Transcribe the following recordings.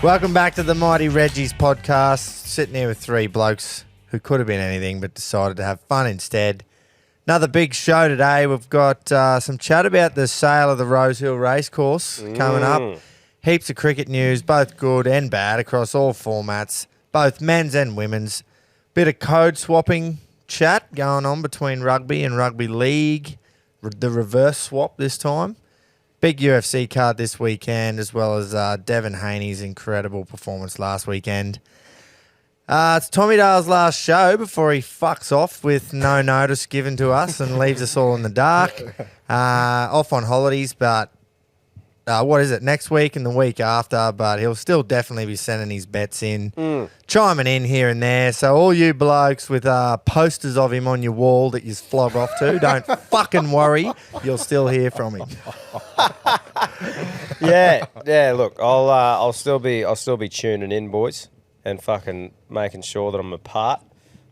Welcome back to the Mighty Reggies podcast. Sitting here with three blokes who could have been anything but decided to have fun instead. Another big show today. We've got some chat about the sale of the Rosehill Racecourse coming up. Heaps of cricket news, both good and bad, across all formats, both men's and women's. Bit of code swapping chat going on between rugby and rugby league. The reverse swap this time. Big UFC card this weekend, as well as Devin Haney's incredible performance last weekend. It's Tommy Dale's last show before he fucks off with no notice given to us and leaves us all in the dark. Off on holidays, but what is it, next week and the week after, but he'll still definitely be sending his bets in, chiming in here and there. So all you blokes with posters of him on your wall that you flog off to, don't fucking worry, you'll still hear from him. Yeah. Look, I'll still be tuning in, boys, and fucking making sure that I'm a part.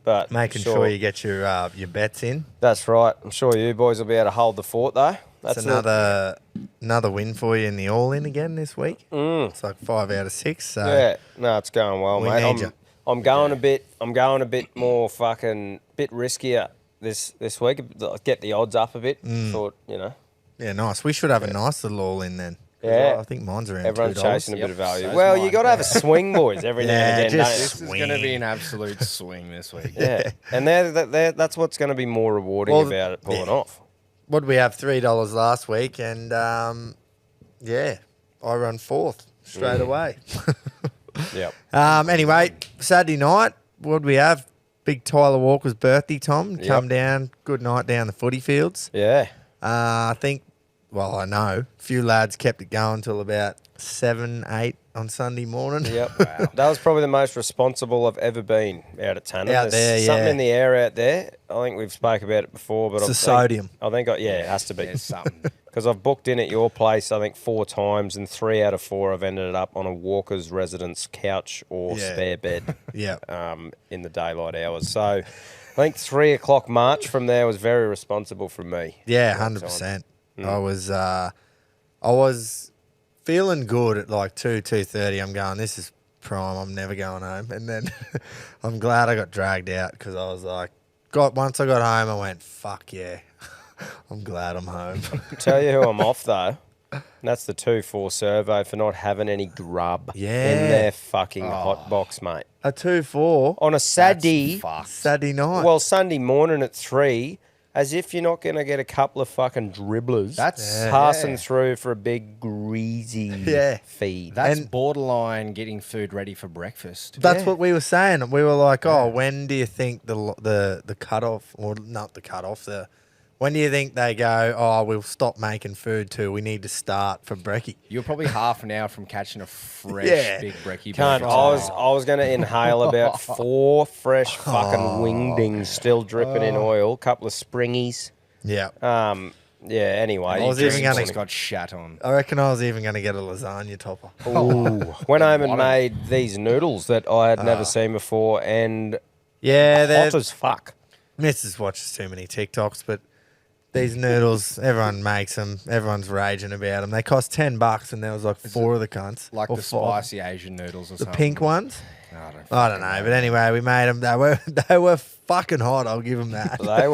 But making sure you get your bets in. That's right. I'm sure you boys will be able to hold the fort, though. That's another win for you in the all-in again this week. It's like 5 out of 6. So yeah, no, it's going well, mate. I'm going a bit more fucking bit riskier this week. Get the odds up a bit. Thought, Yeah, nice. We should have a nice little all-in then. Yeah. I think mine's around Everyone's $2. chasing a bit of value. Well, you got to have a swing, boys, every now and again. This is going to be an absolute swing this week. Yeah, and that's what's going to be more rewarding about it pulling off. What did we have? $3 last week, and I run fourth straight away. Yep. Anyway, Saturday night, what did we have? Big Tyler Walker's birthday, Tom. Come down, good night down the footy fields. Yeah. I know. A few lads kept it going till about 7, 8 on Sunday morning. Yep. Wow. That was probably the most responsible I've ever been out at Tanner. There's something in the air out there. I think we've spoke about it before, but it's the sodium. It has to be. There's something. Because I've booked in at your place, I think 4 times, and 3 out of 4 I've ended up on a Walker's residence couch or spare bed. In the daylight hours. So I think 3 o'clock march from there was very responsible from me. Yeah, 100%. I was feeling good at like 2:30. I'm going, this is prime. I'm never going home. And then I'm glad I got dragged out because I was like, once I got home, I went, fuck yeah. I'm glad I'm home. Tell you who I'm off though. And that's the 2-4 servo for not having any grub in their fucking hot box, mate. A 2-4 On a Saturday night. Well, Sunday morning at 3. As if you're not going to get a couple of fucking dribblers passing through for a big greasy feed. That's borderline getting food ready for breakfast. That's what we were saying. We were like, when do you think the cutoff, or not the cutoff, when do you think they go, we'll stop making food too, we need to start for brekkie? You're probably half an hour from catching a fresh big brekkie. I was going to inhale about 4 fresh fucking wingdings still dripping in oil, couple of springies. Yeah. Anyway. I was even going got shat on. I reckon I was even going to get a lasagna topper. Ooh. Went home and made these noodles that I had never seen before, and hot as fuck. Mrs. watches too many TikToks, but these noodles, everyone makes them. Everyone's raging about them. They cost $10, and there was like 4 of the cunts. Like or the 5. spicy Asian noodles or the something. pink ones. I don't know, but anyway, we made them. They were fucking hot. I'll give them that. They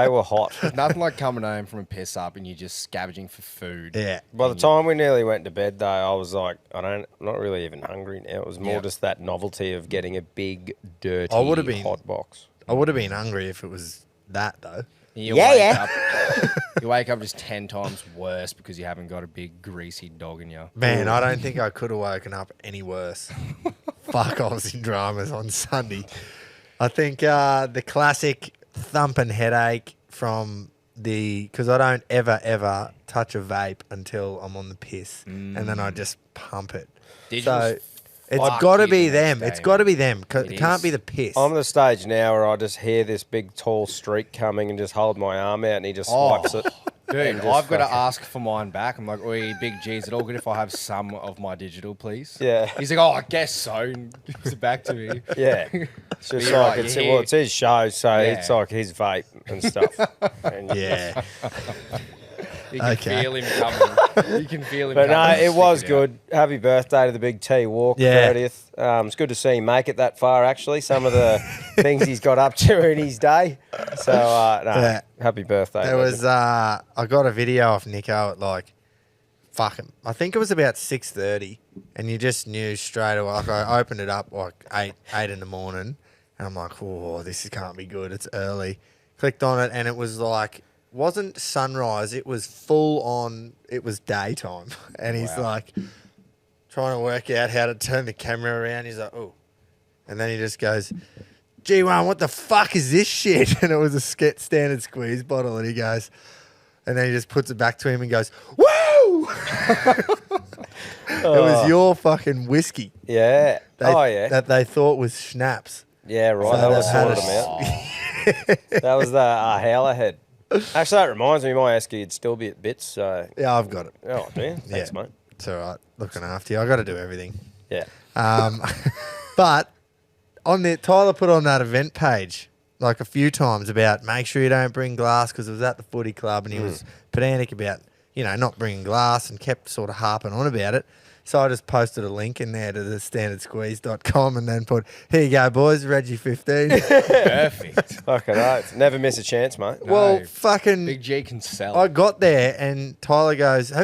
were hot. There's nothing like coming home from a piss up and you're just scavenging for food. Yeah. By the time we nearly went to bed, though, I was like, I'm not really even hungry now. It was more just that novelty of getting a big, dirty hot box. I would have been hungry if it was that, though. You wake up just 10 times worse because you haven't got a big greasy dog in you. Man, I don't think I could have woken up any worse. Fuck, I was in dramas on Sunday. I think the classic thumping headache from because I don't ever touch a vape until I'm on the piss, and then I just pump it. It's got to be them. It's got to be them. It can't be the piss. I'm at the stage now where I just hear this big tall streak coming and just hold my arm out and he just swipes it. Dude, I've got to ask for mine back. I'm like, oi, Big G, is it all good if I have some of my digital, please? Yeah. He's like, I guess so. And gives it back to me. Yeah. It's just like, it's his show, so it's like his vape and stuff. And You can feel him coming. You can feel him But coming. no, it was good. Happy birthday to the Big T Walk, 30th. It's good to see him make it that far, actually. Some of the things he's got up to in his day. So, happy birthday. There was, I got a video of Nico at like, I think it was about 6:30, and you just knew straight away. Like I opened it up like 8 in the morning, and I'm like, oh, this can't be good. It's early. Clicked on it, and it was like, wasn't sunrise. It was full on. It was daytime, and he's like trying to work out how to turn the camera around. He's like, oh, and then he just goes, G1, what the fuck is this shit? And it was a standard squeeze bottle, and he goes, and then he just puts it back to him and goes, woo! It was your fucking whiskey. Yeah. That they thought was schnapps. Yeah, right. So that was they've sorted them out. That was the howler head. Actually, that reminds me, my Esky would still be at bits. So. Yeah, I've got it. Oh, do you? Thanks, mate. It's all right. Looking after you. I got to do everything. Yeah. But Tyler put on that event page like a few times about make sure you don't bring glass because it was at the footy club and he was pedantic about, not bringing glass and kept sort of harping on about it. So I just posted a link in there to the standardsqueeze.com and then put, here you go, boys, Reggie 15. Perfect. Fucking right. Never miss a chance, mate. Well, fucking... Big G can sell. I got there and Tyler goes, how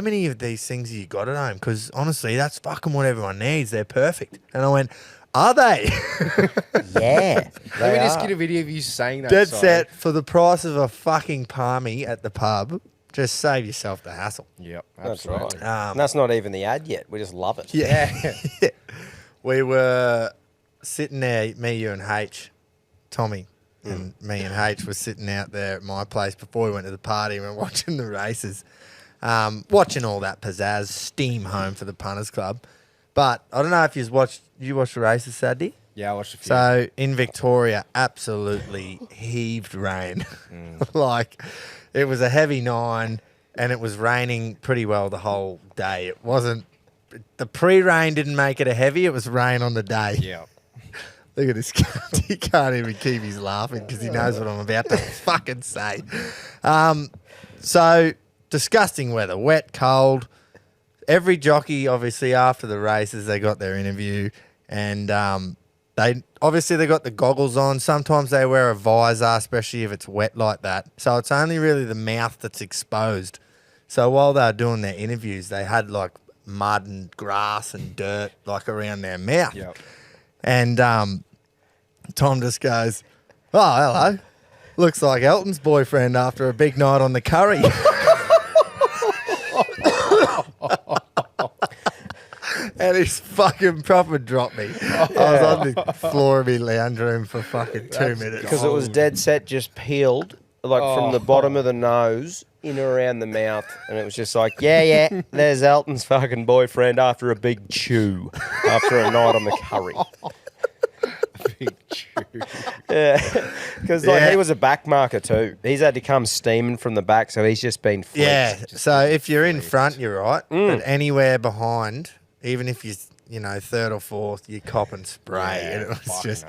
many of these things have you got at home? Because honestly, that's fucking what everyone needs. They're perfect. And I went, are they? Yeah. Let me just get a video of you saying that. Dead set for the price of a fucking palmy at the pub. Just save yourself the hassle. Yep, That's absolutely. right. That's not even the ad yet. We just love it. Yeah. We were sitting there, me, you and H, Tommy, and me and H were sitting out there at my place before we went to the party and we were watching the races, watching all that pizzazz steam home for the Punters Club. But I don't know if you watched the races Saturday? Yeah, I watched a few. So in Victoria, absolutely heaved rain. Like it was a heavy 9 and it was raining pretty well the whole day. It wasn't, the pre-rain didn't make it a heavy, it was rain on the day. Yeah. Look at this cunt. He can't even keep his laughing because he knows what I'm about to fucking say. So disgusting weather, wet, cold. Every jockey, obviously, after the races, they got their interview and they got the goggles on. Sometimes they wear a visor, especially if it's wet like that. So it's only really the mouth that's exposed. So while they were doing their interviews, they had like mud and grass and dirt like around their mouth. Yep. And Tom just goes, oh, hello. Looks like Elton's boyfriend after a big night on the curry. And he's fucking proper dropped me. I was on the floor of my lounge room for fucking 2 minutes. Because it was dead set just peeled, like from the bottom of the nose in around the mouth. And it was just like, yeah, there's Elton's fucking boyfriend after a big chew, after a night on the curry. Big chew. Yeah, because he was a back marker too. He's had to come steaming from the back, so he's just been flipped. Yeah, so if you're in front, you're right. But anywhere behind, even if you're third or fourth, you cop and spray. Yeah, and it was just,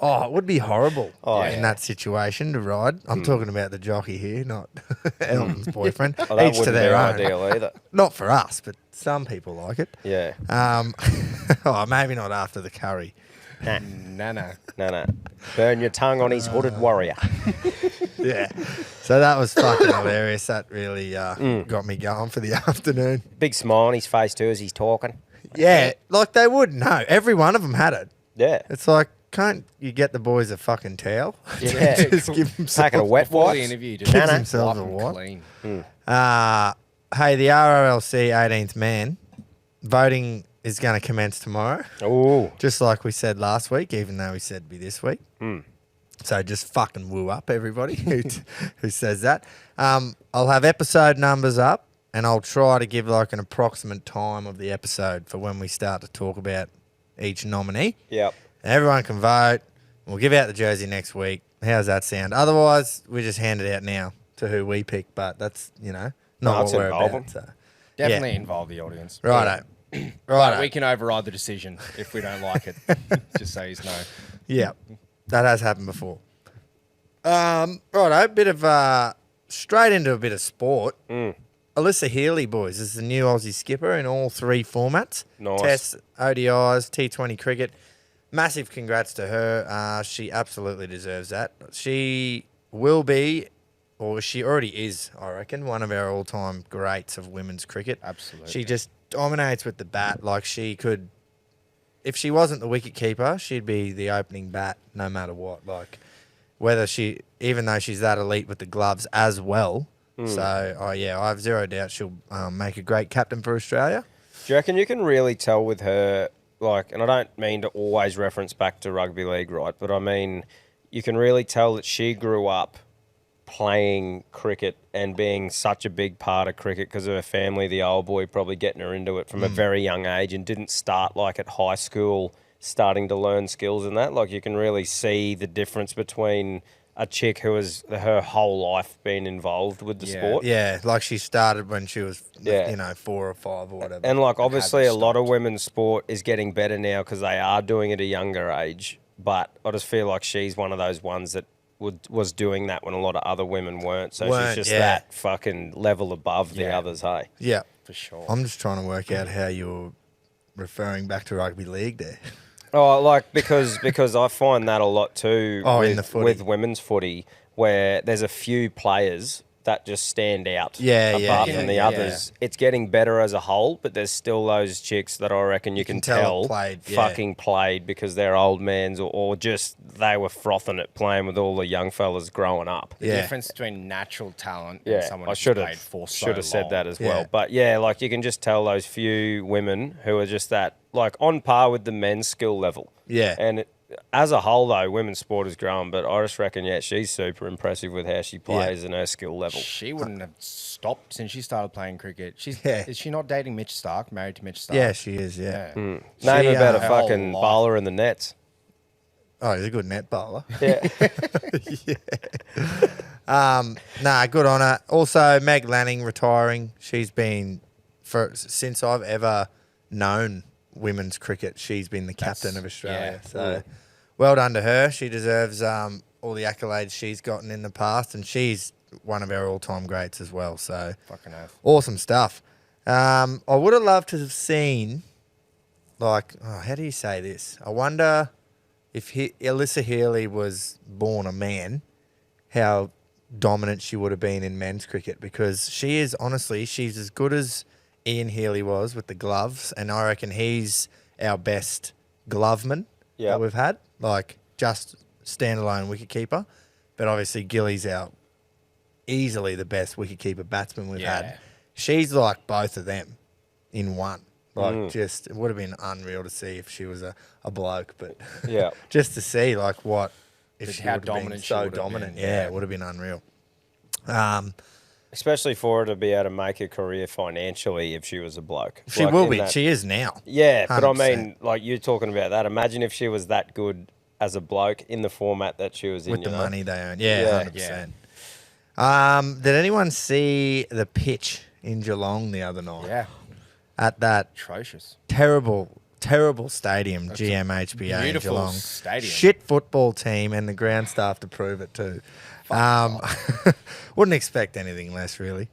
no. it would be horrible yeah. in that situation to ride. I'm talking about the jockey here, not Elton's boyfriend. Well, that Each to wouldn't their be own. ideal either. Not for us, but some people like it. Yeah. Maybe not after the curry. No. Burn your tongue on his hooded warrior. Yeah. So that was fucking hilarious. That really got me going for the afternoon. Big smile on his face too as he's talking. Yeah, like they would know. Every one of them had it. Yeah. It's like, can't you get the boys a fucking towel? Yeah. Just give them Taking a wet Before wipe. the interview, just Gives wipe themselves a them wipe. clean. Hey, the ROLC 18th man voting is going to commence tomorrow. Ooh. Just like we said last week, even though we said it'd be this week. So just fucking woo up everybody who says that. I'll have episode numbers up and I'll try to give like an approximate time of the episode for when we start to talk about each nominee. Yep. Everyone can vote. We'll give out the jersey next week. How's that sound? Otherwise, we just hand it out now to who we pick, but that's, not what we're about. So. Definitely involve the audience. Righto. But Righto. we can override the decision if we don't like it. Just so you know. Yeah, that has happened before. Righto, bit of straight into a bit of sport. Alyssa Healy, boys, is the new Aussie skipper in all 3 formats. Nice. Tests, ODIs, T20 cricket. Massive congrats to her. She absolutely deserves that. She will be, or she already is, I reckon, one of our all-time greats of women's cricket. Absolutely. She just dominates with the bat. Like, she could, if she wasn't the wicket keeper, she'd be the opening bat no matter what. Like, whether she, even though she's that elite with the gloves as well. So, I have zero doubt she'll make a great captain for Australia. Do you reckon you can really tell with her, like, and I don't mean to always reference back to rugby league, right? But I mean, you can really tell that she grew up playing cricket and being such a big part of cricket because of her family, the old boy probably getting her into it from a very young age, and didn't start like at high school starting to learn skills and that. Like, you can really see the difference between a chick who has her whole life been involved with the sport. Yeah, like she started when she was, 4 or 5 or whatever. And, like, obviously a lot of women's sport is getting better now because they are doing it at a younger age. But I just feel like she's one of those ones that was doing that when a lot of other women weren't. So she's just that fucking level above the others, hey? Yeah. For sure. I'm just trying to work out how you're referring back to rugby league there. Oh, like, because I find that a lot too in the footy. with women's footy, where there's a few players that just stand out apart from the others. It's getting better as a whole, but there's still those chicks that I reckon you can tell fucking played because they're old mans or just they were frothing at playing with all the young fellas growing up. The difference between natural talent and someone who's played for so long. Should have said that as well. But yeah, like, you can just tell those few women who are just that, like, on par with the men's skill level. Yeah. And as a whole, though, women's sport has grown, but I just reckon, she's super impressive with how she plays and her skill level. She wouldn't have stopped since she started playing cricket. Is she not dating Mitch Stark, married to Mitch Stark? Yeah, she is, Name about a fucking bowler in the nets. Oh, he's a good net bowler. Yeah. Good on her. Also, Meg Lanning retiring. She's been, since I've ever known women's cricket, she's been the captain of Australia. Well done to her. She deserves all the accolades she's gotten in the past, and she's one of our all-time greats as well. So fucking oath. Awesome stuff. I would have loved to have seen, like, how do you say this? I wonder if Alyssa Healy was born a man, how dominant she would have been in men's cricket, because she is, honestly, she's as good as Ian Healy was with the gloves, and I reckon he's our best gloveman that we've had, like, just standalone wicketkeeper. But obviously Gilly's easily the best wicketkeeper batsman we've had. She's like both of them in one. Like, just, it would have been unreal to see if she was a bloke, but just to see, like, what if she would have been so dominant. It would have been unreal. Especially for her to be able to make a career financially if she was a bloke. She will be. She is now. Yeah, 100%. But I mean, like, you're talking about that. Imagine if she was that good as a bloke in the format that she was in. With the money they earn. Yeah, 100%. Did anyone see the pitch in Geelong the other night? Yeah. At that atrocious, terrible stadium, GMHBA in Geelong. Stadium. Shit football team and the ground staff to prove it too. Wouldn't expect anything less, really.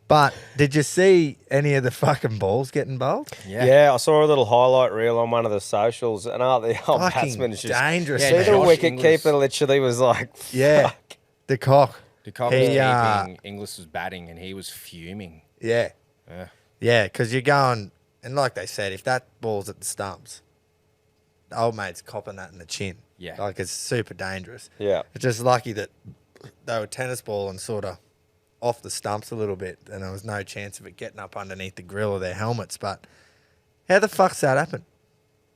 But did you see any of the fucking balls getting bowled? Yeah, I saw a little highlight reel on one of the socials, and the old batsman is just dangerous. See, the wicket keeper literally was like, fuck. The cock. The cock was keeping, Inglis was batting, and he was fuming. Yeah, because you're going, and like they said, if that ball's at the stumps, the old mate's copping that in the chin. Yeah. Like, it's super dangerous. Yeah. It's just lucky that they were tennis ball and sort of off the stumps a little bit, and there was no chance of it getting up underneath the grill of their helmets. But how the fuck's that happen?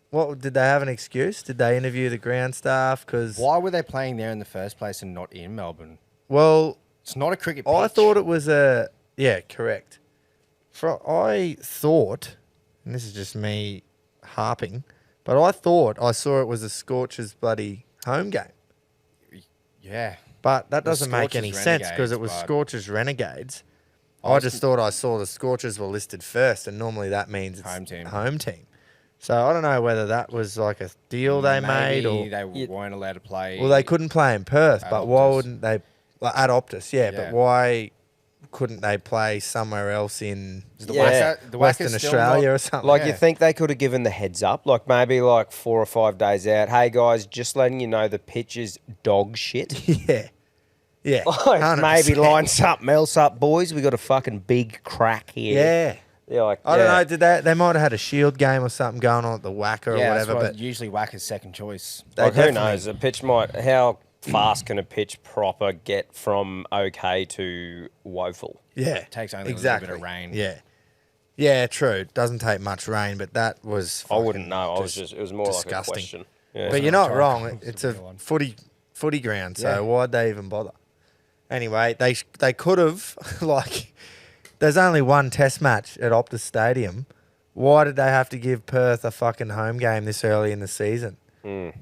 What, did they have an excuse? Did they interview the ground staff? Because why were they playing there in the first place and not in Melbourne? Well, it's not a cricket pitch. I thought it was correct. I thought, and this is just me harping, but I thought I saw it was a Scorchers bloody home game. Yeah. But that doesn't make any sense because it was Scorchers Renegades. I just thought I saw the Scorchers were listed first, and normally that means it's home team. So I don't know whether that was like a deal they made, or they weren't allowed to play. Well, they couldn't play in Perth, but why wouldn't they? Like at Optus, yeah. Yeah. But why couldn't they play somewhere else in The Yeah. Western Australia or something? Like, you think they could have given the heads up? Like, maybe like 4 or 5 days out. Hey, guys, just letting you know the pitch is dog shit. Yeah. Yeah. Like, 100%. maybe line something else up, boys. We got a fucking big crack here. Yeah. Yeah, like, I don't know. Did they might have had a shield game or something going on at the Wacker or Yeah, whatever. that's But what usually Wacker's second choice. Like, who definitely- knows? A pitch might. How fast can a pitch proper get from okay to woeful? yeah, It takes only exactly. a little bit of rain. Yeah. Yeah, true. It doesn't take much rain, but that was. I wouldn't fucking know. It was more disgusting. like a question. Yeah. But you're not Try- wrong. it's It's a a real one. footy ground, so Yeah. why'd they even bother? Anyway, they could have like. There's only one Test match at Optus Stadium. Why did they have to give Perth a fucking home game this early in the season?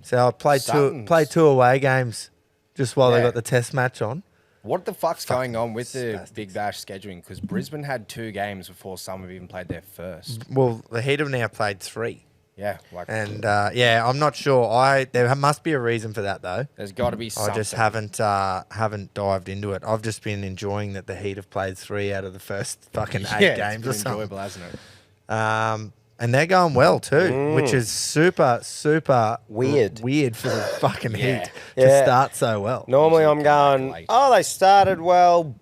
So I played Something's- two away games just while they Yeah. got the Test match on. What the fuck's going on with the spastics. Big Bash scheduling? Because Brisbane had 2 games before some have even played their first. Well, the Heat have now played 3. Yeah, like And yeah, I'm not sure. There must be a reason for that though. there's got to be something. I just haven't dived into it. I've just been enjoying that the Heat have played 3 out of the first fucking 8 yeah, games or it's been something. enjoyable, hasn't it? And they're going well too, which is super Weird. weird for the fucking Yeah. Heat to Yeah. start so well. Normally, I'm Usually come going, back late. oh, they started well.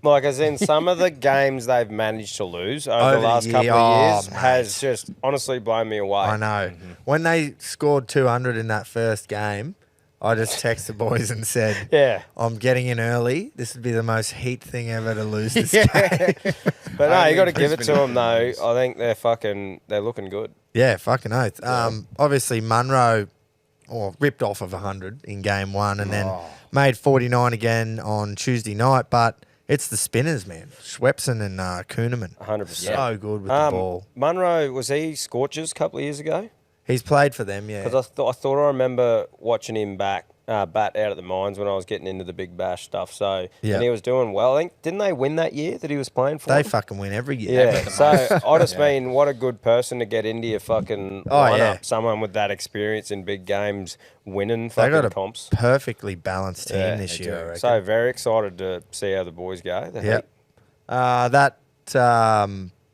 Like, as in some of the games they've managed to lose over Over the the last year. couple of Oh, years mate. has just honestly blown me away. I know. When they scored 200 in that first game, I just texted the boys and said, Yeah. I'm getting in early. This would be the most Heat thing ever to lose this Yeah. game. But no, Only you got to give it to Brisbane them though. lose. I think they're looking good. Yeah, fucking oath. Obviously, Munro ripped off of 100 in game 1 and then made 49 again on Tuesday night. But it's the spinners, man. Schwepson and Kuhneman. 100%. So good with the ball. Munro, was he Scorchers a couple of years ago? He's played for them, yeah. Because I thought I remember watching him bat out at the Mines when I was getting into the Big Bash stuff. So Yeah. and he was doing well. I think didn't they win that year that he was playing for? They them? fucking win every year. Yeah. So I just mean, what a good person to get into your fucking lineup. yeah. Someone with that experience in big games, winning They fucking got a comps. perfectly balanced team Yeah, this they year, do. I reckon. So very excited to see how the boys go. The Yep. Heat. That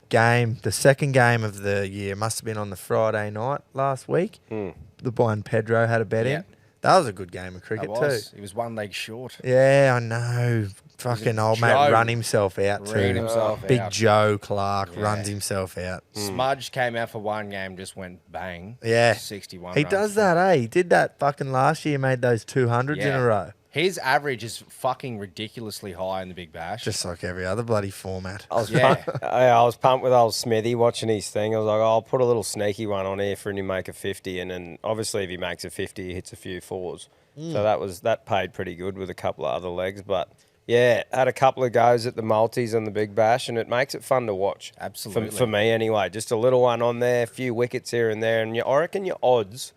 game, the second game of the year, must have been on the Friday night last week. The boy and Pedro had a bet Yeah. in. That was a good game of cricket It was. too. He was 1 leg short. Yeah, I know. Fucking old mate Joe. run himself out too. Ran himself Big out. Joe Clark Yeah. runs himself out. Smudge came out for 1 game, just went bang. Yeah. 61 He runs. does that, eh? He did that fucking last year, made those 200s in Yeah. a row. His average is fucking ridiculously high in the Big Bash. Just like every other bloody format. I was Yeah. I was pumped with old Smithy watching his thing. I was like, oh, I'll put a little sneaky one on here for him to make a 50, and then obviously if he makes a 50, he hits a few 4s. So that paid pretty good with a couple of other legs. But yeah, had a couple of goes at the multis and the Big Bash, and it makes it fun to watch. Absolutely. For me anyway, just a little one on there, a few wickets here and there, and I reckon your odds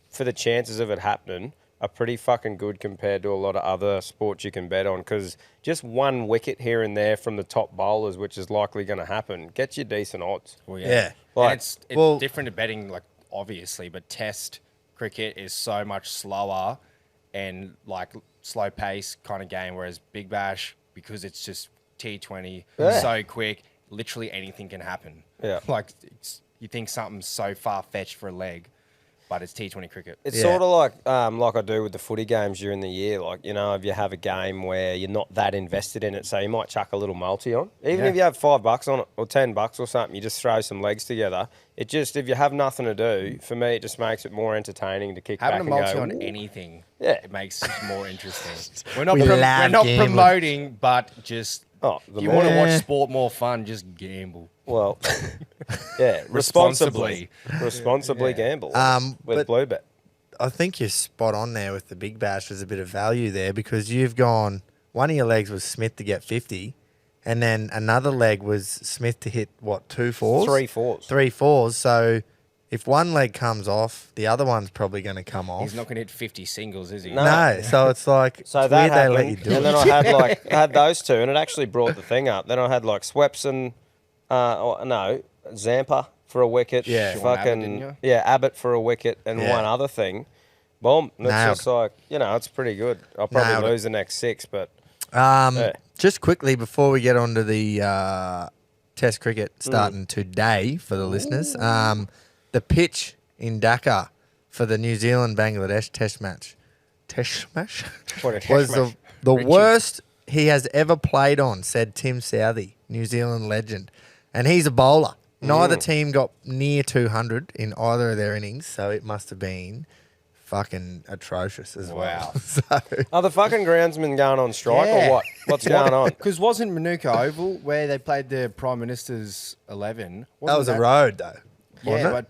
for the chances of it happening are pretty fucking good compared to a lot of other sports you can bet on, because just 1 wicket here and there from the top bowlers, which is likely going to happen, gets you decent odds. Well, Yeah. And Like- it's well- different to betting, like, obviously, but Test cricket is so much slower and like slow pace kind of game, whereas Big Bash, because it's just T20, so quick, literally anything can happen. Yeah. Like, you think something's so far fetched for a leg, but it's T20 cricket. It's Yeah. sort of like I do with the footy games during the year. Like, you know, if you have a game where you're not that invested in it, so you might chuck a little multi on. Even Yeah. if you have $5 on it or $10 or something, you just throw some legs together. It just, if you have nothing to do, for me, it just makes it more entertaining to kick Having a back multi and on go, "Ooh." anything, Yeah. it makes it more interesting. We're not, We we're love not gambling. promoting, but just Oh, if the you more- want to Yeah. watch sport more fun, just gamble. Well, yeah, responsibly gamble with but- Bluebet. I think you're spot on there with the Big Bash. There's a bit of value there because you've gone, one of your legs was Smith to get 50, and then another leg was Smith to hit, what, 2 4s? 3 4s. 3 4s. So if one leg comes off, the other one's probably going to come off. He's not going to hit 50 singles, is he? No, so it's like, So it's that weird they happened, let you do and it. then I had those two, and it actually brought the thing up. Then I had like Swepson, Zampa for a wicket, Yeah. Sean Abbott, didn't you? Abbott for a wicket, and Yeah. one other thing. Boom, and it's Nailed. just like, it's pretty good. I'll probably Nailed it. lose the next 6, but Just quickly before we get on to the Test cricket starting today for the listeners, the pitch in Dhaka for the New Zealand-Bangladesh Test match was the worst he has ever played on, said Tim Southey, New Zealand legend. And he's a bowler. Neither team got near 200 in either of their innings, so it must have been fucking atrocious as well. So, are the fucking groundsmen going on strike or what? What's going on? Because wasn't Manuka Oval where they played the Prime Minister's 11? That was a road, though. Yeah, but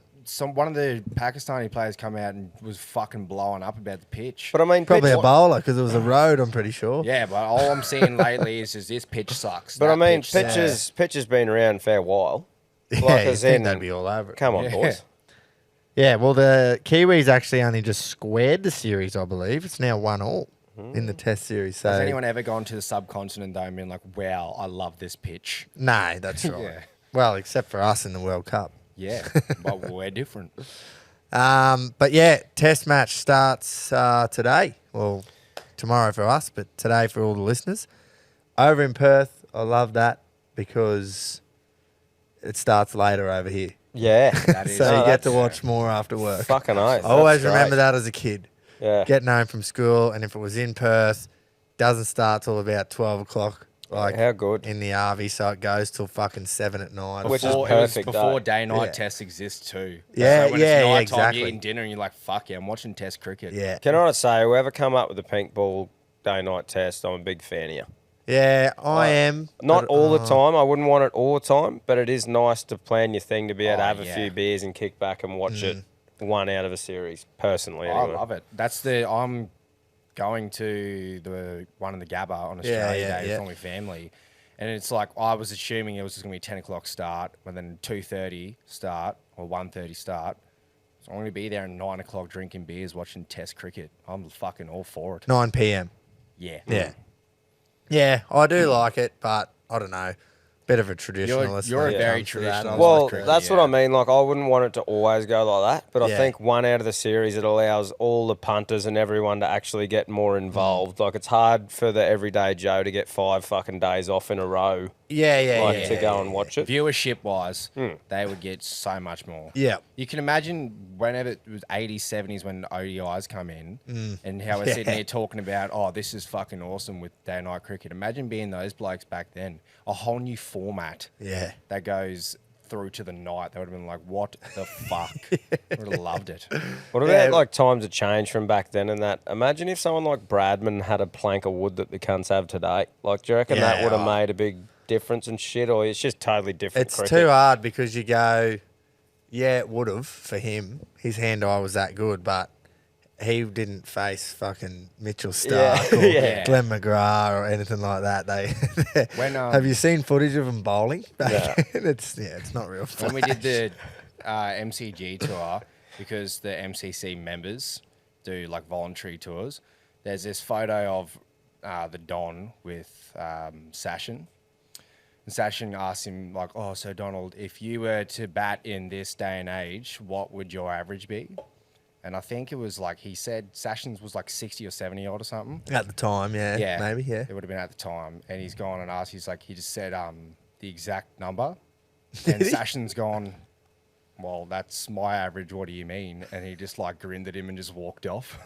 one of the Pakistani players come out and was fucking blowing up about the pitch. But I mean, probably a bowler because it was a road, I'm pretty sure. Yeah, but all I'm seeing lately is this pitch sucks. But I mean, pitch has been around a fair while. Yeah, like I think they'd be all over it. Come on, boys. Yeah, well, the Kiwis actually only just squared the series, I believe. It's now 1-1 in the Test series. So has anyone ever gone to the subcontinent, though, and been like, wow, I love this pitch? No, that's right. Well, except for us in the World Cup. Yeah, but we're different. But yeah, Test match starts today. Well, tomorrow for us, but today for all the listeners. Over in Perth, I love that because it starts later over here. Yeah. That is. So you get to watch more after work. Fucking oath. I always remember that as a kid. Yeah. Getting home from school, and if it was in Perth, doesn't start till about 12 o'clock. Like how good in the RV, so it goes till fucking 7 at night. Which is perfect. Before day-night tests exist too. Yeah, so when it's night time, you're eating dinner and you're like, "Fuck yeah, I'm watching Test cricket." Yeah. Can I say, whoever come up with the pink ball day-night test, I'm a big fan of you. Yeah, I am. Not all the time. I wouldn't want it all the time, but it is nice to plan your thing to be able to have a few beers and kick back and watch it one out of a series. Personally, anyway. I love it. I'm going to the one in the Gabba on Australia Day with my family. And it's like, I was assuming it was just going to be 10 o'clock start, and then 2:30 start, or 1:30 start. So I'm going to be there at 9 o'clock drinking beers, watching Test cricket. I'm fucking all for it. 9 p.m. Yeah. Yeah. Yeah, I do like it, but I don't know. Bit of a traditionalist. You're a very traditional. Well, that's what I mean. Like, I wouldn't want it to always go like that, but I think one out of the series, it allows all the punters and everyone to actually get more involved. Like, it's hard for the everyday Joe to get 5 fucking days off in a row. To go and watch it. Viewership-wise, they would get so much more. Yeah. You can imagine whenever it was 80s, 70s when ODIs come in and how we're sitting here talking about, oh, this is fucking awesome with day-night cricket. Imagine being those blokes back then. A whole new format that goes through to the night. They would have been like, what the fuck? Would have loved it. What about like times have changed from back then and that? Imagine if someone like Bradman had a plank of wood that the cunts have today. Like, do you reckon that would have made a big difference and shit, or it's just totally different? It's too hard because you go, it would have for him. His hand-eye was that good, but he didn't face fucking Mitchell Starc or Glenn McGrath or anything like that. Have you seen footage of him bowling? It's not real fun. When we did the MCG tour, because the MCC members do like voluntary tours, there's this photo of the Don with Sachin. And Sachin asked him, like, oh, so Donald, if you were to bat in this day and age, what would your average be? And I think it was like, he said Sachin's was like 60 or 70 odd or something. At the time, maybe. It would have been at the time. And he's gone and asked, he just said the exact number. And Sachin's gone, well, that's my average, what do you mean? And he just like grinned at him and just walked off.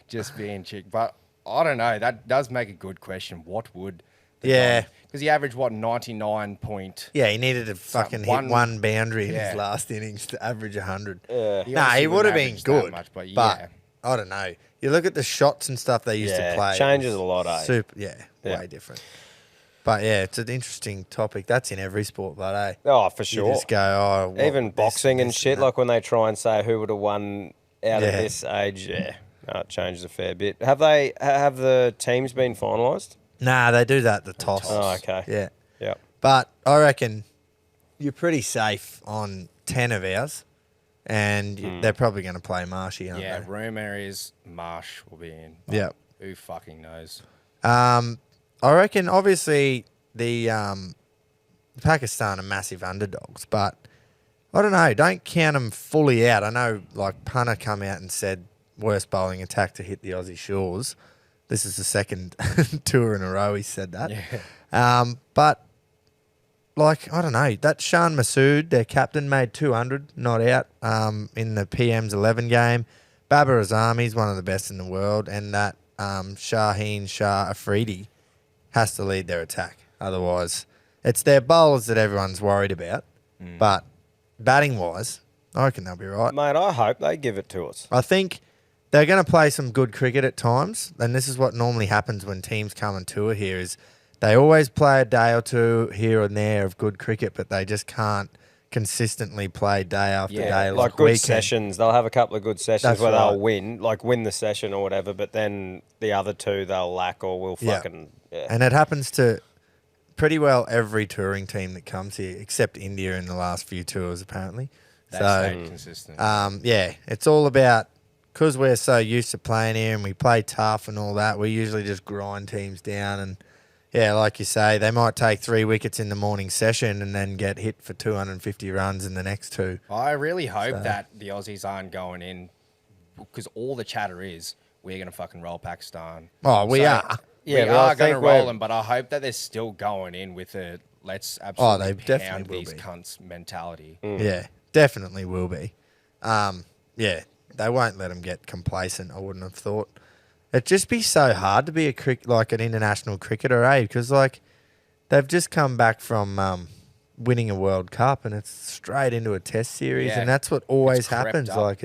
Just being chick. But I don't know, that does make a good question. What would... Because he averaged, 99 point... Yeah, he needed to fucking hit one boundary in his last innings to average 100. He would have been good, but I don't know. You look at the shots and stuff they used to play. Changes a lot, eh? Super, way different. But it's an interesting topic. That's in every sport, but Oh, for sure. You just go, even boxing and shit, like when they try and say who would have won out of this age, it changes a fair bit. Have the teams been finalised? Nah, they do that at the toss. Oh, okay. Yeah. But I reckon you're pretty safe on 10 of ours, and they're probably going to play Marshy, aren't they? rumour is Marsh will be in. Yeah. Who fucking knows? I reckon, obviously, the Pakistan are massive underdogs, but I don't know. Don't count them fully out. I know, like, Punter come out and said worst bowling attack to hit the Aussie shores. This is the second tour in a row he said that. Yeah. But, like, I don't know. That Shan Masood, their captain, made 200, not out, in the PM's 11 game. Babar Azami's one of the best in the world. And that Shaheen Shah Afridi has to lead their attack. Otherwise, it's their bowlers that everyone's worried about. But batting-wise, I reckon they'll be right. Mate, I hope they give it to us. I think they're going to play some good cricket at times, and this is what normally happens when teams come and tour here is they always play a day or two here and there of good cricket, but they just can't consistently play day after day. Like good sessions. They'll have a couple of good sessions where they'll win the session or whatever, but then the other two they'll lack or will fucking... Yeah. And it happens to pretty well every touring team that comes here, except India in the last few tours, apparently. They've stayed consistent. It's all about, because we're so used to playing here and we play tough and all that, we usually just grind teams down. And, yeah, like you say, they might take 3 wickets in the morning session and then get hit for 250 runs in the next two. I really hope that the Aussies aren't going in, because all the chatter is we're going to fucking roll Pakistan. Oh, we are. Yeah, we are going to roll them, but I hope that they're still going in with a let's absolutely pound these cunts mentality. Yeah, definitely will be. They won't let them get complacent, I wouldn't have thought. It'd just be so hard to be an international cricketer, eh? Because, like, they've just come back from winning a World Cup and it's straight into a test series, and that's what always happens. Like,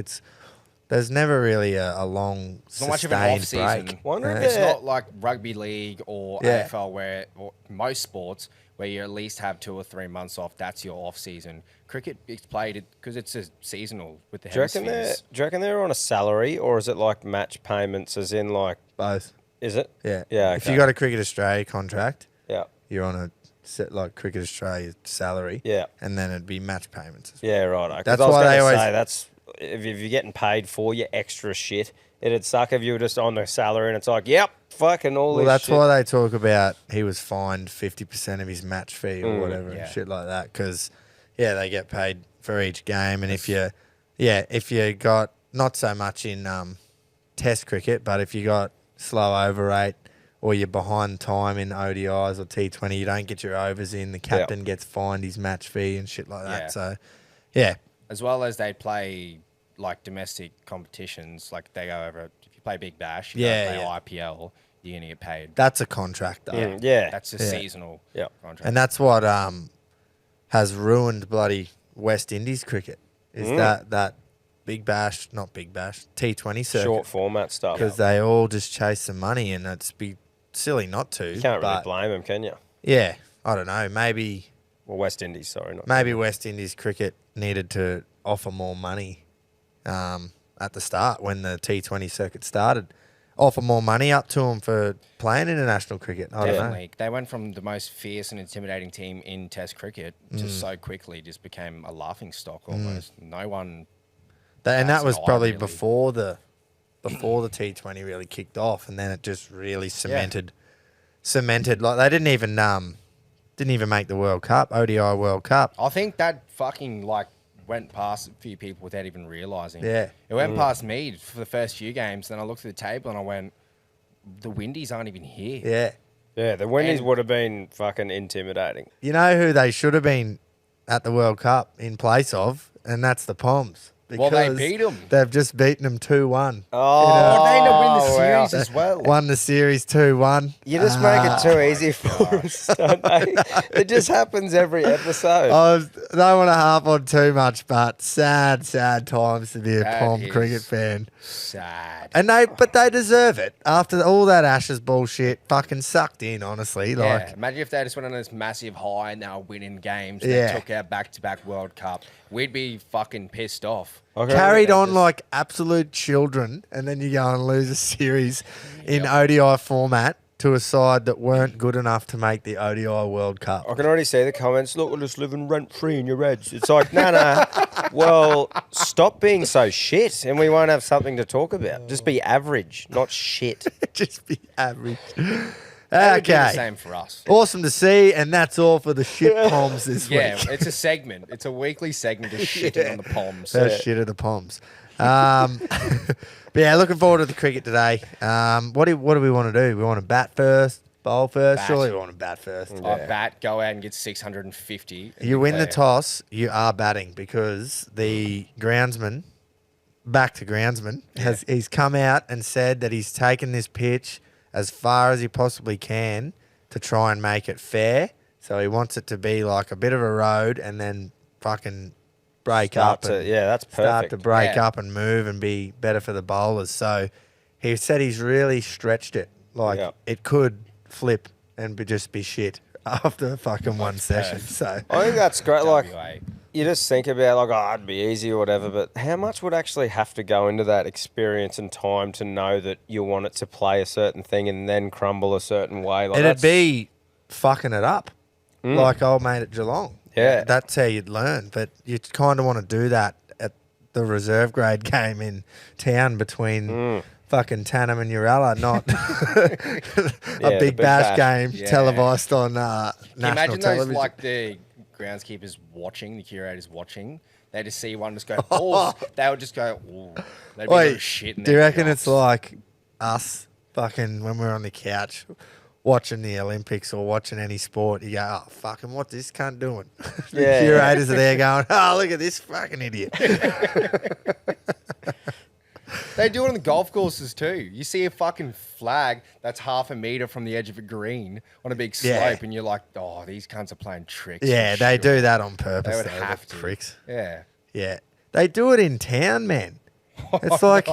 there's never really a long, not much of an off-season. break. It's not like rugby league or AFL or most sports where you at least have 2 or 3 months off. That's your off-season. Cricket is played because it's a seasonal with the hemispheres. Do you reckon they're on a salary or is it like match payments as in like... Both. Is it? Yeah. Yeah, okay. If you got a Cricket Australia contract, you're on a set like Cricket Australia salary. Yeah. And then it'd be match payments as well. Yeah, right. That's why they always say that's... If you're getting paid for your extra shit, it'd suck if you were just on the salary and it's like, yep, fucking all this shit. Well, that's why they talk about he was fined 50% of his match fee or whatever and shit like that because, they get paid for each game. And if you got not so much in Test cricket, but if you got slow over rate or you're behind time in ODIs or T20, you don't get your overs in, the captain gets fined his match fee and shit like that. Yeah. So, yeah. As well as they play like domestic competitions, like they go over. If you play Big Bash, you play IPL, you're gonna get paid. That's a contract, though. That's a seasonal contract, and that's what has ruined bloody West Indies cricket. Is that Big Bash, not Big Bash, T20 circuit, short format stuff, because they all just chase some money, and it's be silly not to. You can't really blame them, can you? Yeah, I don't know. Maybe. Well, West Indies, sorry, not. Maybe West Indies cricket needed to offer more money at the start when the T20 circuit started. Offer more money up to them for playing international cricket. I don't know. They went from the most fierce and intimidating team in Test cricket to so quickly just became a laughing stock almost. No one. And that was probably before the T20 really kicked off, and then it just really cemented. Like they didn't even make the World Cup, ODI World Cup. I think that fucking went past a few people without even realising. Yeah. It went past me for the first few games. Then I looked at the table and I went, the Windies aren't even here. Yeah. Yeah, the Windies would have been fucking intimidating. You know who they should have been at the World Cup in place of? And that's the Poms. Well, they beat them. They've just beaten them 2-1. Oh, they end up winning the series as well. Won the series 2-1. You just make it too easy for us, don't they? It just happens every episode. I don't want to harp on too much, but sad times to be a Pom cricket fan. Sad. But they deserve it. After all that Ashes bullshit, fucking sucked in, honestly. Yeah, imagine if they just went on this massive high and they were winning games and they took our back-to-back World Cup. We'd be fucking pissed off. Carried on like absolute children, and then you go and lose a series in ODI format to a side that weren't good enough to make the ODI World Cup. I can already see the comments. Look, we're just living rent-free in your heads. It's like, no. Well, stop being so shit, and we won't have something to talk about. Just be average, not shit. Just be average. Okay. The same for us. Awesome to see, and that's all for the shit Poms this week. Yeah, it's a segment. It's a weekly segment of shitting on the Poms. That's shit of the Poms. But yeah, looking forward to the cricket today. What do we want to do? We want to bat first, bowl first? Bat. Surely we want to bat first. I bat, go out and get 650. You win the toss, you are batting because the groundsman, he's come out and said that he's taken this pitch as far as he possibly can to try and make it fair. So he wants it to be like a bit of a road and then fucking break up. That's perfect. Start to break up and move and be better for the bowlers. So he said he's really stretched it. Like it could flip and just be shit after fucking one session. So I think that's great. Like you just think about it'd be easy or whatever, but how much would actually have to go into that experience and time to know that you want it to play a certain thing and then crumble a certain way? Like it'd be fucking it up, like old mate at Geelong. Yeah. That's how you'd learn. But you kind of want to do that at the reserve grade game in town between fucking Tannum and Uralla, not a big bash game televised on national imagine television. those, like, the groundskeepers watching, the curators watching. They just see one just go, oh, they would just go, oh. They'd be little shit in do you their reckon jocks. it's like us fucking when we're on the couch watching the Olympics or watching any sport, you go, oh, fucking, what's this cunt doing? The curators are there going, oh, look at this fucking idiot. They do it on the golf courses too. You see a fucking flag that's half a metre from the edge of a green on a big slope and you're like, oh, these cunts are playing tricks. Yeah, they do that on purpose. They would though, have the to. pricks. Yeah. Yeah. They do it in town, man. It's like,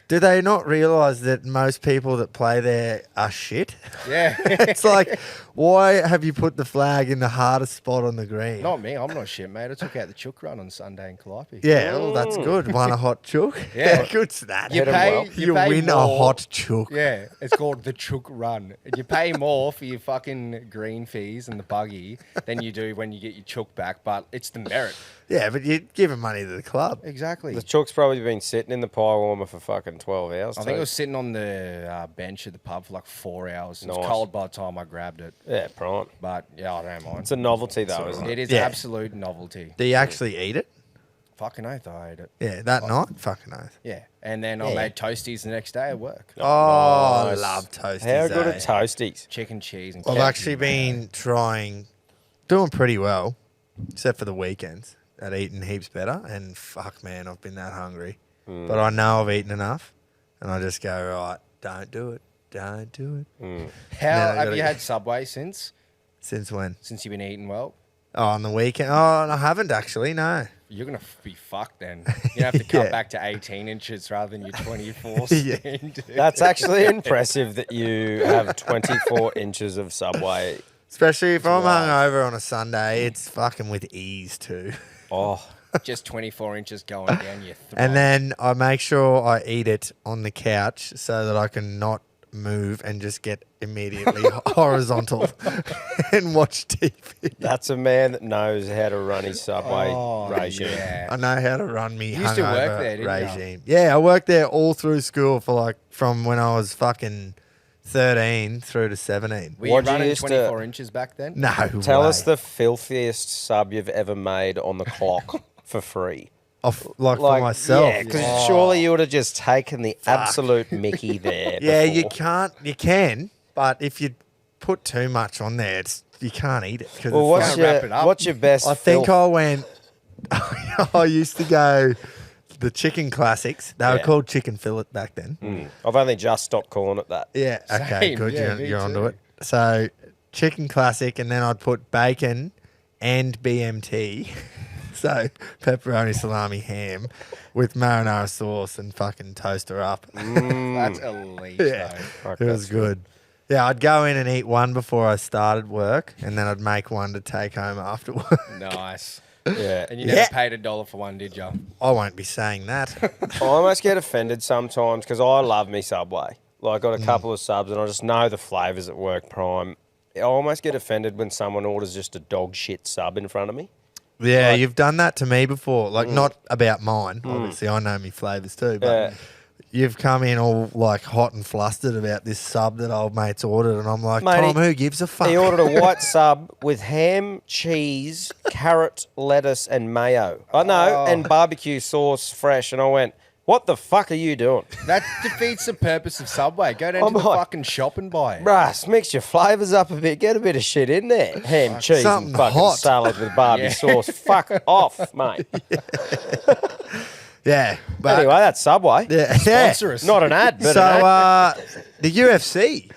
do they not realise that most people that play there are shit? Yeah. It's like, why have you put the flag in the hardest spot on the green? Not me. I'm not shit, mate. I took out the chook run on Sunday in Calliope. Yeah, well, that's good. Won a hot chook. Yeah. Good stat. You pay win a more. hot chook. Yeah, it's called the chook run. And you pay more for your fucking green fees and the buggy than you do when you get your chook back, but it's the merit. Yeah, but you're giving money to the club. Exactly. The chook's probably been sitting in the pie warmer for fucking 12 hours. I think it was sitting on the bench at the pub for like 4 hours. It was cold by the time I grabbed it. Yeah, prime. But yeah, I don't mind. It's a novelty though, isn't it? It is absolute novelty. Do you actually eat it? Fucking oath, I ate it. Yeah, that night? Fucking oath. Yeah. And then I made toasties the next day at work. Oh, I nice. love toasties. How good are toasties? Chicken, cheese, and I've actually been doing pretty well, except for the weekends, at eating heaps better. And fuck, man, I've been that hungry. But I know I've eaten enough. And I just go, right, don't do it. Don't do it. How have you had Subway since? Since when? Since you've been eating well? Oh, on the weekend? Oh, I haven't actually, no. You're going to be fucked then. You're going to have to cut back to 18 inches rather than your 24 stand. That's actually impressive that you have 24 inches of Subway. Especially if I'm hungover on a Sunday, it's fucking with ease too. Oh. Just 24 inches going down your throat. And then I make sure I eat it on the couch so that I can not move and just get immediately horizontal and watch TV. That's a man that knows how to run his Subway regime. Yeah. I know how to run me You used to work there, didn't regime. You? Yeah, I worked there all through school for from when I was fucking 13 through to 17. Were you running 24 inches back then? No Tell way. us the filthiest sub you've ever made on the clock for free. For myself. Yeah, because surely you would have just taken the absolute Mickey there. Yeah, before. you can, but if you put too much on there, you can't eat it. Well, what's your best I think I went, I used to go the chicken classics. They were called chicken fillet back then. I've only just stopped calling it that. Yeah, okay, Same. good. Yeah, you're me onto too. it. So chicken classic, and then I'd put bacon and BMT. So pepperoni, salami, ham with marinara sauce and fucking toast her up. That's elite, Yeah, though. it was good. Yeah, I'd go in and eat one before I started work, and then I'd make one to take home after work. Nice. Yeah. And you never paid $1 for one, did you? I won't be saying that. I almost get offended sometimes because I love me Subway. Like, I got a couple of subs and I just know the flavours at work prime. I almost get offended when someone orders just a dog shit sub in front of me. Yeah, you've done that to me before. Not about mine. Obviously, I know me flavours too. But you've come in all like hot and flustered about this sub that old mate's ordered, and I'm like, Mate, Tom, who gives a fuck? He ordered a white sub with ham, cheese, carrot, lettuce, and mayo. And barbecue sauce fresh. And I went, what the fuck are you doing? That defeats the purpose of Subway. Go down to the fucking shop and buy it. Bruh, mix your flavours up a bit. Get a bit of shit in there. Ham, cheese, and fucking hot. salad with barbecue sauce. Fuck off, mate. Yeah. But Anyway, that's Subway. yeah. Sponsor us. Not an ad, but So an ad. the UFC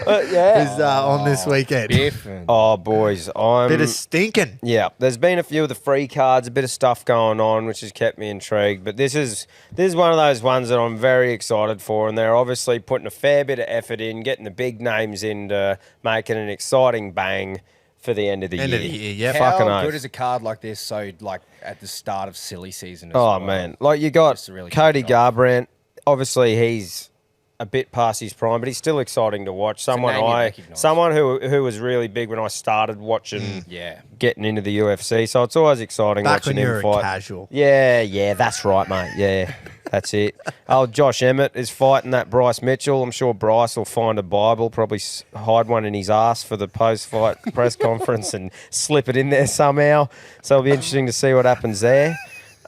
is on this weekend. Biff. Oh, boys, Bit of stinking. Yeah, there's been a few of the free cards, a bit of stuff going on, which has kept me intrigued. But this is one of those ones that I'm very excited for, and they're obviously putting a fair bit of effort in, getting the big names in to making an exciting bang for the end of the year. End of the year, yeah. Fucking How oath. good is a card like this? So, like at the start of silly season. As Oh, well? man. Like, you got Just to really Cody kick it off. Garbrandt. Obviously, he's a bit past his prime, but he's still exciting to watch. Someone name you recognise. someone who was really big when I started watching, Yeah. getting into the UFC. So it's always exciting Back watching when you him were a fight. casual. Yeah, that's right, mate. Yeah, that's it. Oh, Josh Emmett is fighting that Bryce Mitchell. I'm sure Bryce will find a Bible, probably hide one in his ass for the post-fight press conference and slip it in there somehow. So it'll be interesting to see what happens there.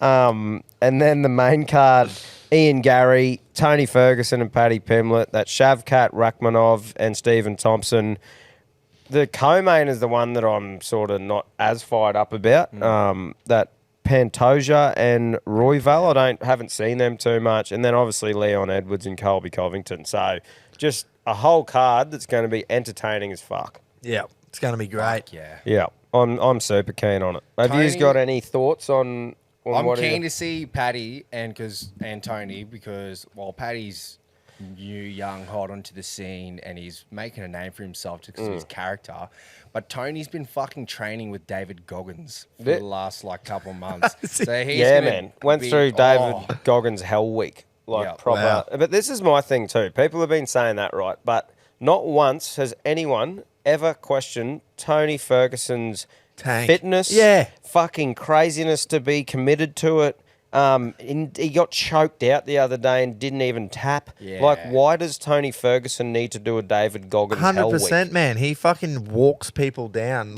And then the main card, Ian Gary, Tony Ferguson and Paddy Pimblett, that Shavkat Rachmanov and Stephen Thompson. The co-main is the one that I'm sort of not as fired up about. That Pantoja and Royval, haven't seen them too much. And then obviously Leon Edwards and Colby Covington. So just a whole card that's going to be entertaining as fuck. Yeah, it's going to be great. Yeah. Yeah, I'm super keen on it. Have you Tony- got any thoughts on I'm what keen to see Paddy and Tony because while Paddy's new, young, hot onto the scene and he's making a name for himself because of his character, but Tony's been fucking training with David Goggins for the last couple of months. So he's Yeah, gonna man. Went be- through David oh, Goggins' Hell Week. Yeah. Proper. Wow. But this is my thing too. People have been saying that, right? But not once has anyone ever questioned Tony Ferguson's Tank. fitness, Yeah. fucking craziness to be committed to it. He got choked out the other day and didn't even tap. Yeah. Like, why does Tony Ferguson need to do a David Goggins Hell Week? 100%, man. He fucking walks people down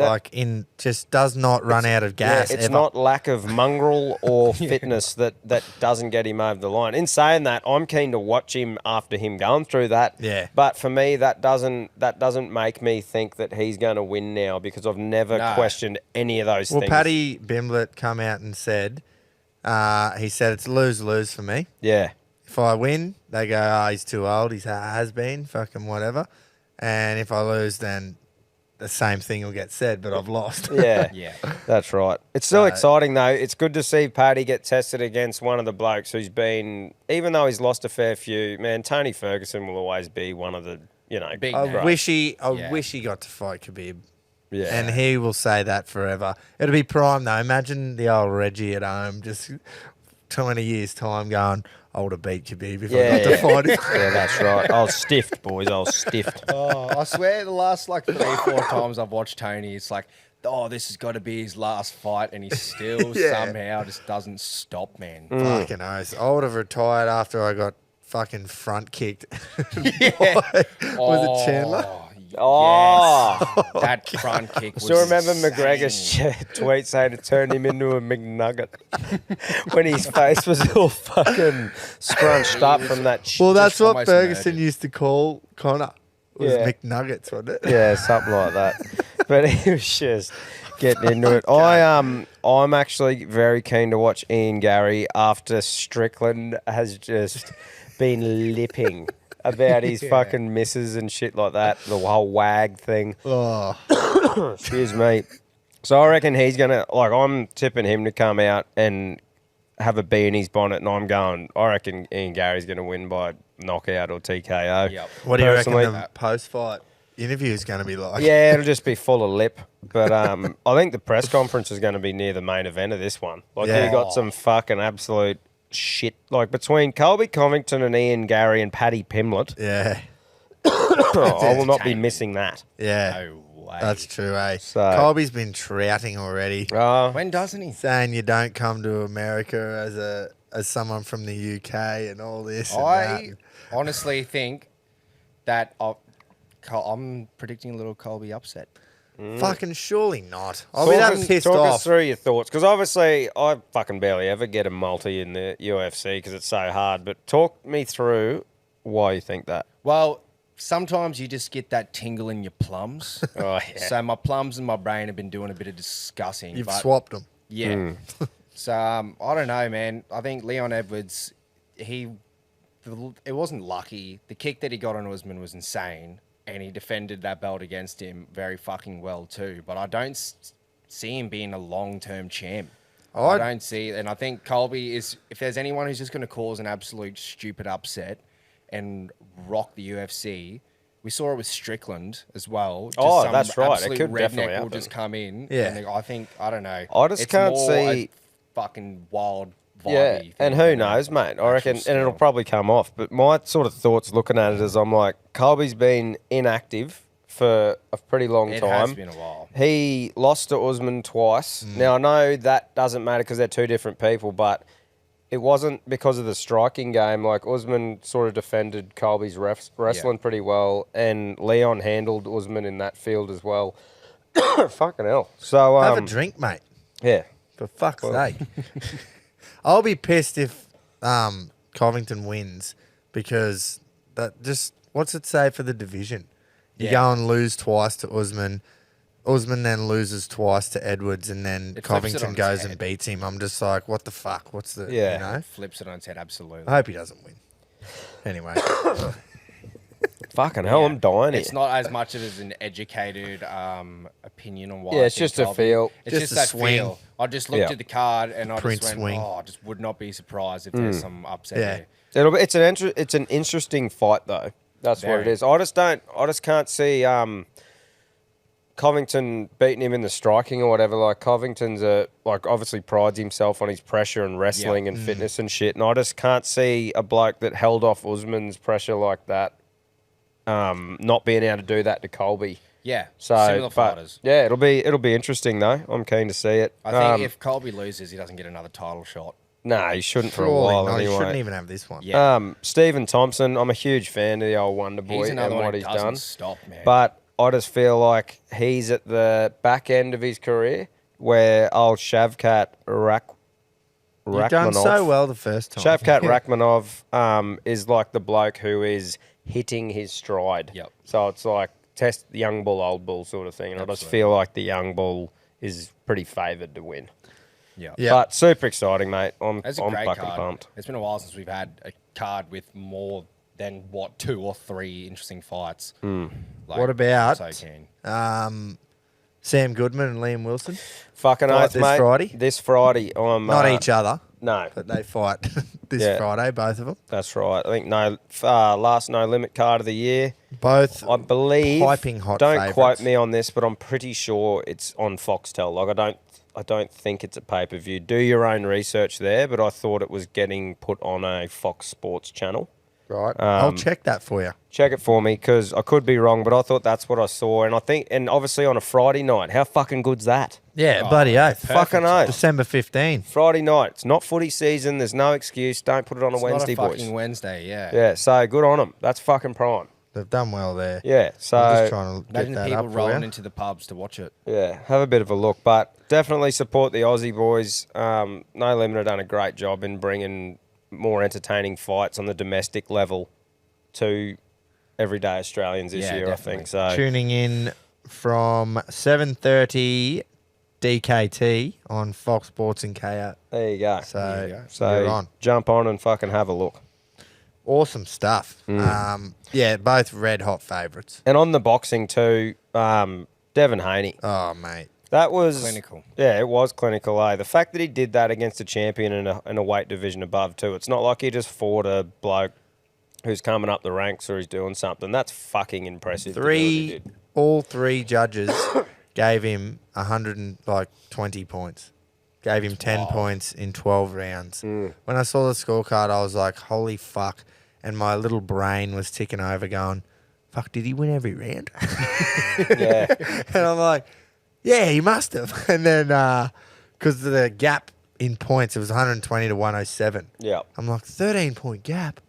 just does not run out of gas. Yeah, it's ever. not lack of mongrel or fitness that doesn't get him over the line. In saying that, I'm keen to watch him after him going through that. Yeah. But for me, that doesn't make me think that he's going to win now because I've never questioned any of those Well, things. Paddy Pimblett come out and said, he said it's lose-lose for me. Yeah. If I win, they go, he's too old. He's has been, fucking whatever. And if I lose, then the same thing will get said, but I've lost. Yeah. Yeah. That's right. It's still exciting, though. It's good to see Paddy get tested against one of the blokes who's been, even though he's lost a fair few, man, Tony Ferguson will always be one of the, Big I names. wish he Yeah. got to fight Khabib. Yeah. And he will say that forever. It'll be prime, though. Imagine the old Reggie at home just 20 years' time going, I would have beat Khabib if I got to fight him. Yeah, that's right. I was stiffed, boys. I was stiffed. Oh, I swear the last 3-4 times I've watched Tony, it's like, oh, this has got to be his last fight, and he still somehow just doesn't stop, man. Fucking oath. I would have retired after I got fucking front kicked. Was it Chandler? Oh. Yes. That front kick was Still remember insane. McGregor's tweet saying it turned him into a McNugget when his face was all fucking scrunched up from that shit. Well, that's what almost Ferguson murdered. used to call Connor. Was Yeah. McNuggets, wasn't it? Yeah, something like that. But he was just getting into it. I'm actually very keen to watch Ian Gary after Strickland has just been lipping about his fucking misses and shit like that, the whole wag thing. Oh, Excuse me. So I reckon he's going to, I'm tipping him to come out and have a bee in his bonnet, and I reckon Ian Gary's going to win by knockout or TKO. Yep. what do you reckon Personally- the post-fight interview is going to be like? Yeah, it'll just be full of lip. But I think the press conference is going to be near the main event of this one. You got some fucking absolute shit. Between Colby Covington and Ian Gary and Paddy Pimblett, Yeah. I will not be missing that. Yeah. No way. That's true, eh? So- Colby's been trouting already, Uh, When doesn't he? saying you don't come to America as as someone from the UK and all this. I honestly think that I'm predicting a little Colby upset. Fucking surely not. I'll be that pissed talk off. us through your thoughts, because obviously I fucking barely ever get a multi in the UFC because it's so hard. But talk me through why you think that. Well, sometimes you just get that tingle in your plums. Oh, yeah. So my plums and my brain have been doing a bit of discussing. You've swapped them. Yeah. So I don't know, man. I think Leon Edwards, it wasn't lucky. The kick that he got on Usman was insane, and he defended that belt against him very fucking well too. But I don't see him being a long-term champ. I don't see, and I think Colby is. If there's anyone who's just going to cause an absolute stupid upset and rock the UFC. We saw it with Strickland as well. Just that's right. Absolute It could definitely redneck will happen. just come in. Yeah. And I don't know. I just can't more see a fucking wild vibey Yeah, thing and who than knows, an mate? I reckon, actual and it'll skill. probably come off. But my sort of thoughts looking at it is, I'm like, Colby's been inactive for a pretty long It time. has been a while. He lost to Usman twice. Now, I know that doesn't matter because they're two different people, but it wasn't because of the striking game. Like, Usman sort of defended Colby's wrestling pretty well, and Leon handled Usman in that field as well. Fucking hell. So, Have a drink, mate. yeah. For fuck's sake. I'll be pissed if Covington wins because that just, what's it say for the division? You go and lose twice to Usman. Usman then loses twice to Edwards, and then It flips it Covington on its goes head. and beats him. I'm just like, what the fuck? What's the, Yeah. you know? Flips it on its head, absolutely. I hope he doesn't win. Anyway. Fucking hell, I'm dying It's here. not as much of an educated opinion on why. Yeah, I it's think just a Colby- feel. It's Just just a that swing. feel. I just looked Yeah. at the card and I Prince just went, swing. I just would not be surprised if there's some upset Yeah. there. It's an interesting fight though. That's what it Very. is. I just can't see Covington beating him in the striking or whatever. Like, Covington's obviously prides himself on his pressure and wrestling and fitness and shit. And I just can't see a bloke that held off Usman's pressure like that not being able to do that to Colby. Yeah, So, similar but, fighters. yeah, it'll be interesting though. I'm keen to see it. I think if Colby loses, he doesn't get another title shot. nah, he shouldn't for a Surely while not. He anyway. shouldn't even have this one. Yeah. Stephen Thompson, I'm a huge fan of the old Wonder Boy He's and another one what who he's doesn't done. stop, man. But I just feel like he's at the back end of his career where old Shavkat You've done so well the first time. Shavkat Rakhmonov is like the bloke who is hitting his stride. Yep. So it's like test the young bull, old bull sort of thing. And I just Absolutely. feel like the young bull is pretty favoured to win. Yeah. Yeah. But super exciting, mate. I'm It's a fucking great card. pumped. It's been a while since we've had a card with more than, 2 or 3 interesting fights. Like, What about- I'm so keen. Sam Goodman and Liam Wilson. Fucking Fight oath, this mate. Friday? This Friday. I'm, Not each other, No. but they fight this Yeah. Friday, both of them. That's right. I think last no limit card of the year. Both I believe. piping hot Don't favourites. quote me on this, but I'm pretty sure it's on Foxtel. Like, I don't think it's a pay per view. Do your own research there, but I thought it was getting put on a Fox Sports channel. Right. I'll check that for you. Check it for me because I could be wrong, but I thought that's what I saw, and obviously on a Friday night. How fucking good's that? Yeah, bloody oath. Fucking oath. December 15th. Friday night. It's not footy season. There's no excuse. Don't put it on a It's Wednesday, not a boys. fucking Wednesday, yeah. Yeah, so good on them. That's fucking prime. They've done well there. Yeah, so I'm just trying to get Imagine that people up for rolling you. into the pubs to watch it. yeah, have a bit of a look, but definitely support the Aussie boys. No Limit have done a great job in bringing more entertaining fights on the domestic level to everyday Australians this Yeah, year. definitely. I think so. Tuning in from 7:30 DKT on Fox Sports and KO. There you go. So, There you go. So you're on. jump on and fucking have a look. Awesome stuff. Yeah, both red hot favourites. And on the boxing too, Devin Haney. Oh, mate. That was Clinical. Yeah, it was clinical. The fact that he did that against a champion in a weight division above too. It's not like he just fought a bloke who's coming up the ranks or he's doing something. That's fucking impressive. to do what he did. All three judges gave him 120 points. Gave him 10 points in 12 rounds. When I saw the scorecard, I was like, holy fuck. And my little brain was ticking over going, fuck, did he win every round? Yeah. And I'm like, yeah, he must have. And then, because the gap in points. It was 120 to 107. Yeah. I'm like, 13-point gap.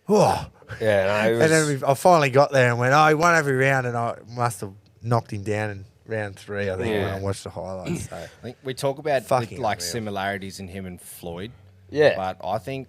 Whoa. Yeah, no, it was, And then I finally got there and went, he won every round, and I must have knocked him down in round 3, I think, when I watched the highlights. So. I think we talk about Fucking like unreal. similarities in him and Floyd. Yeah. But I think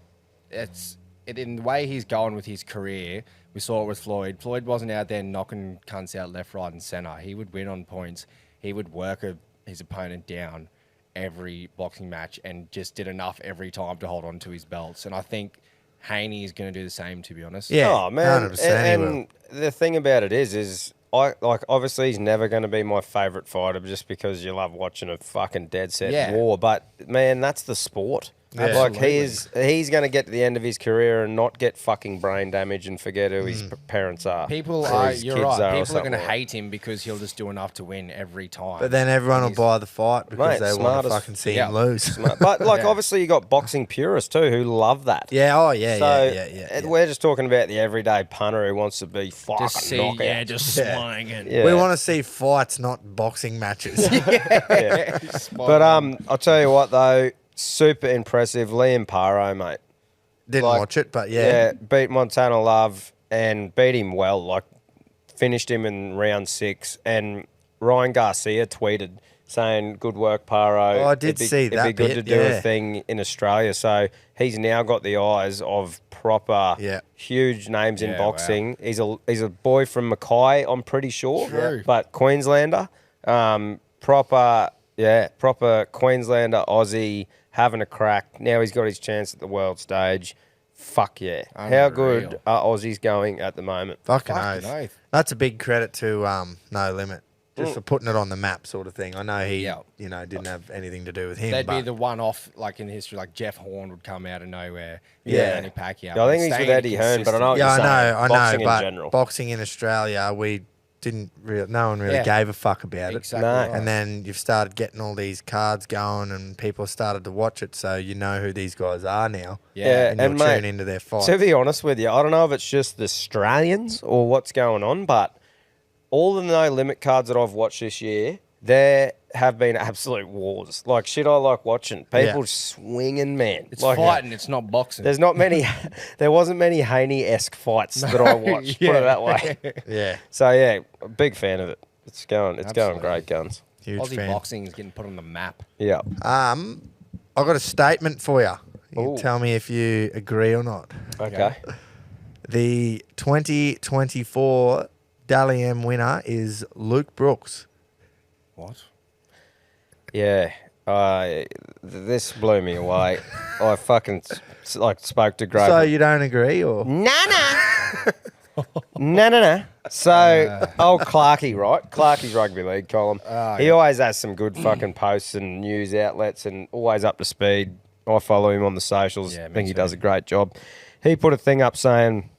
in the way he's going with his career, we saw it with Floyd. Floyd wasn't out there knocking cunts out left, right, and centre. He would win on points. He would work his opponent down every boxing match and just did enough every time to hold on to his belts. And I think Haney is going to do the same, to be honest. Yeah, oh man, 100% he will. and the thing about it is obviously he's never going to be my favourite fighter just because you love watching a fucking dead set war. But man, that's the sport. Yeah. Like he's going to get to the end of his career and not get fucking brain damage and forget who his parents are. People or are, his you're kids right. are or People are going to something like hate him because he'll just do enough to win every time. But then everyone will buy the fight because Mate, they want to fucking see him lose. Smart. But obviously you got boxing purists too who love that. Yeah, So we're just talking about the everyday punter who wants to be fucking knockout. just swing it. Yeah. We want to see fights, not boxing matches. But I'll tell you what though, super impressive. Liam Paro, mate. Didn't watch it, but yeah. Beat Montana Love and beat him well. Like, finished him in round 6. And Ryan Garcia tweeted saying, "Good work, Paro." Oh, I did see that It'd be good bit, to do yeah. a thing in Australia. So he's now got the eyes of proper, huge names in boxing. Wow. He's a boy from Mackay, I'm pretty sure, but Queenslander, proper Queenslander Aussie. Having a crack. Now he's got his chance at the world stage. Fuck yeah. Unreal. How good are Aussies going at the moment? Fucking oath. That's a big credit to No Limit. Just for putting it on the map sort of thing. I know he, didn't have anything to do with him. They'd be the one-off, like in history, like Jeff Horn would come out of nowhere. Yeah. Pacquiao. Yeah, I think he's with Eddie Hearn, but I know what you're saying. I know, Boxing but in general. boxing in Australia, no one really gave a fuck about Exactly it. right. And then you've started getting all these cards going and people started to watch it, so you know who these guys are now. Yeah, And you'll mate, tune into their fights. to be honest with you, I don't know if it's just the Australians or what's going on, but all the No Limit cards that I've watched this year, there have been absolute wars. Like, shit I like watching. People swinging, man. It's like, fighting, it's not boxing. There's not many, there wasn't many Haney-esque fights that I watched, put it that way. Yeah. So, yeah, a big fan of it. It's going great guns. Huge Aussie fan. boxing is getting put on the map. Yeah. I've got a statement for you. You Ooh. tell me if you agree or not. Okay. The 2024 Dally M winner is Luke Brooks. What? Yeah. This blew me away. I fucking spoke to Grove. So you don't agree, or? No. So, old Clarkey, right? Clarkey's rugby league column. He always has some good fucking posts and news outlets and always up to speed. I follow him on the socials. Yeah, I me think he too. does a great job. He put a thing up saying,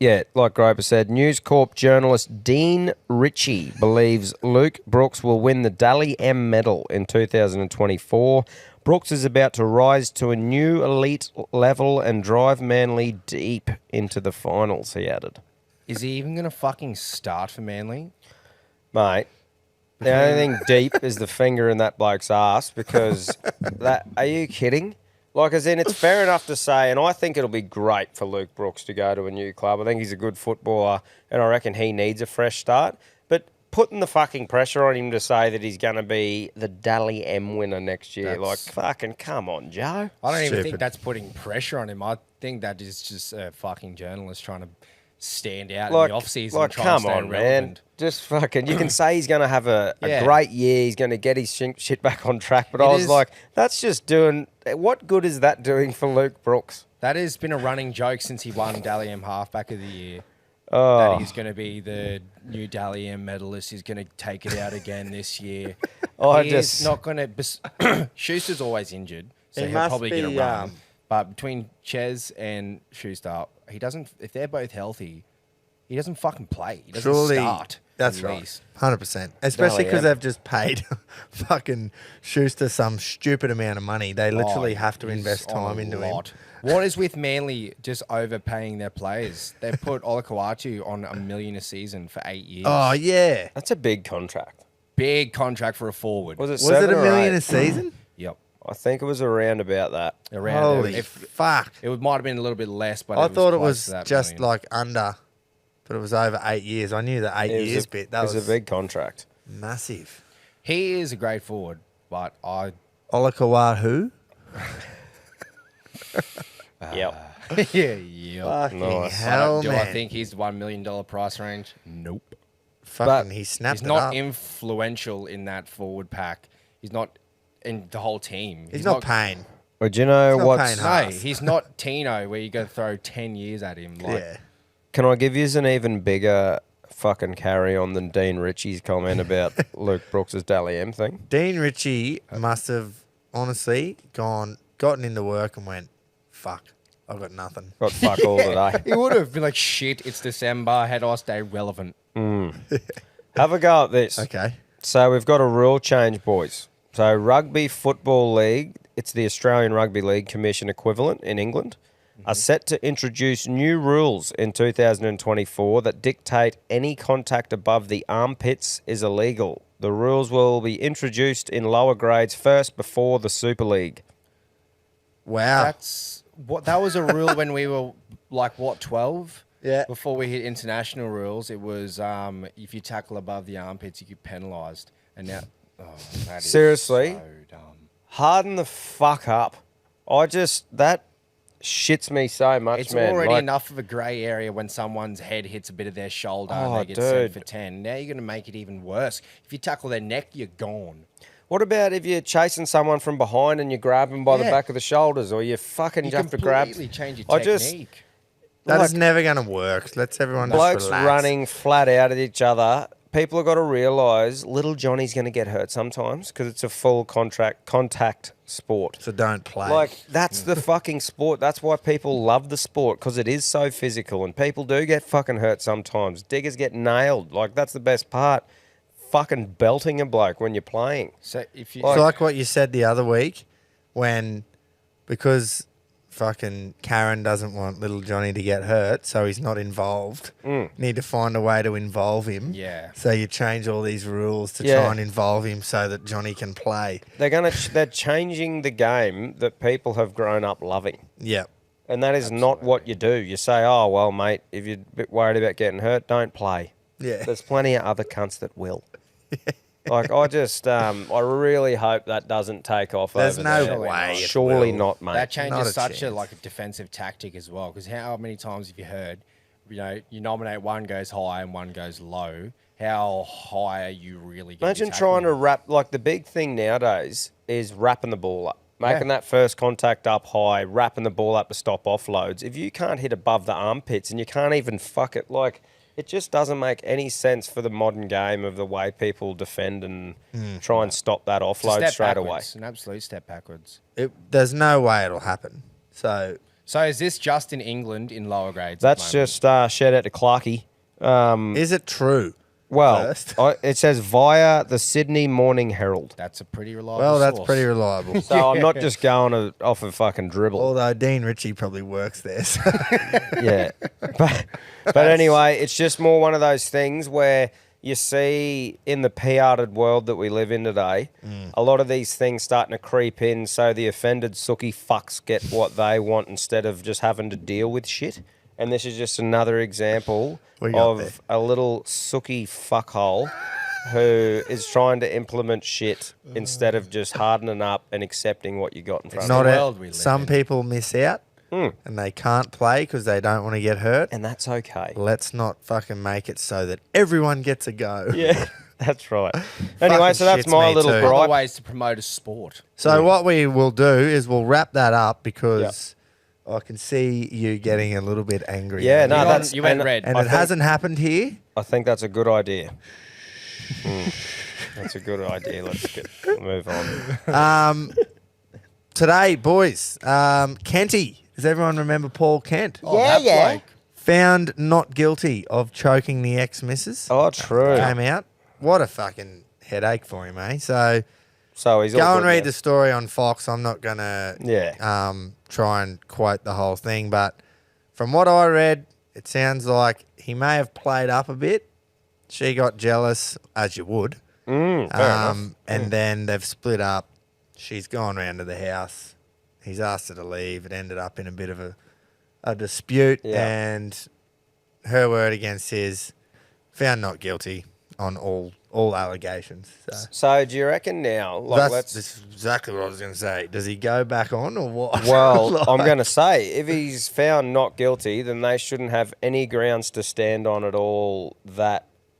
like Groper said, News Corp journalist Dean Ritchie believes Luke Brooks will win the Dally M medal in 2024. Brooks is about to rise to a new elite level and drive Manly deep into the finals, he added. Is he even going to fucking start for Manly? Mate, the only thing deep is the finger in that bloke's ass because are you kidding? Like, as in, it's fair enough to say, and I think it'll be great for Luke Brooks to go to a new club. I think he's a good footballer, and I reckon he needs a fresh start. But putting the fucking pressure on him to say that he's going to be the Dally M winner next year, like, fucking come on, Joe. I don't even Stupid. think that's putting pressure on him. I think that is just a fucking journalist trying to stand out in the off-season and try and stay relevant. Man. Just fucking, you can say he's going to have a great year. He's going to get his shit back on track. But I was like, that's just doing, what good is that doing for Luke Brooks? That has been a running joke since he won Dally M Halfback of the Year. That he's going to be the new Dally M medalist. He's going to take it out again this year. He's not going to... Schuster's always injured, so he'll probably get a run. But between Ches and Schuster, he doesn't... If they're both healthy, he doesn't fucking play. He doesn't start. That's right. 100%. Especially because they've just paid fucking Schuster some stupid amount of money. They literally have to invest time into him. What is with Manly just overpaying their players? They put Olakau'atu on $1 million a season for 8 years. Oh, yeah. That's a big contract. Big contract for a forward. Was it $1 7 or million 8? a season? Yep. I think it was around about that. Around Holy fuck. It might have been a little bit less, but I thought it close was to that just million. like under, but it was over 8 years. I knew the 8 years bit. That It was a big contract. massive. He is a great forward, but I Olakawahu? Yep. yeah. Fucking Nice. hell, Do man. I think he's $1 million price range? Nope. Fucking, he snapped He's it not up. influential in that forward pack. He's not in the whole team. He's not Payne. But do you know He's not what's... paying No, half. he's not Tino, where you go throw 10 years at him. Like, Yeah. Can I give you an even bigger fucking carry on than Dean Ritchie's comment about Luke Brooks' Dally M thing? Dean Ritchie must have honestly gotten into work and went, fuck, I've got nothing. Got fuck all today. he would have been like, shit, it's December. How do I stay relevant? Have a go at this. Okay. So we've got a rule change, boys. So Rugby Football League, it's the Australian Rugby League Commission equivalent in England, are set to introduce new rules in 2024 that dictate any contact above the armpits is illegal. The rules will be introduced in lower grades first before the Super League. Wow. That was a rule when we were like, what, 12? Yeah. Before we hit international rules, it was if you tackle above the armpits, you get penalised. And now, that is Seriously? so dumb. Harden the fuck up. That shits me so much, It's man. already Like, enough of a grey area when someone's head hits a bit of their shoulder Oh, and they get sent dude. for 10. Now you're going to make it even worse. If you tackle their neck, you're gone. What about if you're chasing someone from behind and you grab them by the Yeah. back of the shoulders, or you fucking You have to grab? completely change your I just- technique. That is like- never going to work. Let's everyone just Blokes relax. running flat out at each other. People have got to realise little Johnny's going to get hurt sometimes because it's a full contact sport. So don't play. Like, that's the fucking sport. That's why people love the sport, because it is so physical and people do get fucking hurt sometimes. Diggers get nailed. Like, that's the best part. Fucking belting a bloke when you're playing. So if you It's like what you said the other week because fucking Karen doesn't want little Johnny to get hurt, so he's not involved. Need to find a way to involve him. Yeah. So you change all these rules to Yeah. try and involve him so that Johnny can play. They're changing the game that people have grown up loving. Yep. And that is not what you do. You say, oh, well, mate, if you're a bit worried about getting hurt, don't play. Yeah. There's plenty of other cunts that will. Like, I really hope that doesn't take off There's over no there. way it Surely will. not, mate. that changes Not a such chance. a defensive tactic as well. Because how many times have you heard, you nominate one goes high and one goes low. How high are you really going Imagine trying to wrap, like, the big thing nowadays is wrapping the ball up. Making that first contact up high, wrapping the ball up to stop offloads. If you can't hit above the armpits and you can't even fuck it, like, it just doesn't make any sense for the modern game of the way people defend and try and stop that offload straight away. An absolute step backwards. There's no way it'll happen. So So is this just in England in lower grades? at the That's moment? just shout out to Clarkey. is it true? Well, First. it says via the Sydney Morning Herald. That's a pretty reliable Well, that's source. pretty reliable. So I'm not just going off a fucking dribble. Although Dean Ritchie probably works there. So. Yeah. But anyway, it's just more one of those things where you see in the PR-ed world that we live in today, a lot of these things starting to creep in so the offended sookie fucks get what they want instead of just having to deal with shit. And this is just another example What you got of there? a little sookie fuckhole who is trying to implement shit instead of just hardening up and accepting what you got in front of Not them. the world we live some in. people miss out and they can't play because they don't want to get hurt. And that's okay. Let's not fucking make it so that everyone gets a go. Yeah, that's right. Anyway, so that's shits my me little too. Other gripe. ways to promote a sport. So what we will do is we'll wrap that up because I can see you getting a little bit angry. Yeah, now. no, You that's you went and red. And I it think- hasn't happened here. I think that's a good idea. That's a good idea. Let's move on. Today, boys, Kenty. Does everyone remember Paul Kent? Oh, that bloke. Found not guilty of choking the ex-missus. Oh, true. Came out. What a fucking headache for him, eh? So So he's all go and good read now. the story on Fox. I'm not going to try and quote the whole thing, but from what I read, it sounds like he may have played up a bit. She got jealous, as you would. Fair enough. And then they've split up. She's gone round to the house. He's asked her to leave. It ended up in a bit of a dispute, and her word against his, found not guilty on all allegations. So do you reckon now? That's exactly what I was going to say. Does he go back on or what? Well, I'm going to say, if he's found not guilty, then they shouldn't have any grounds to stand on at all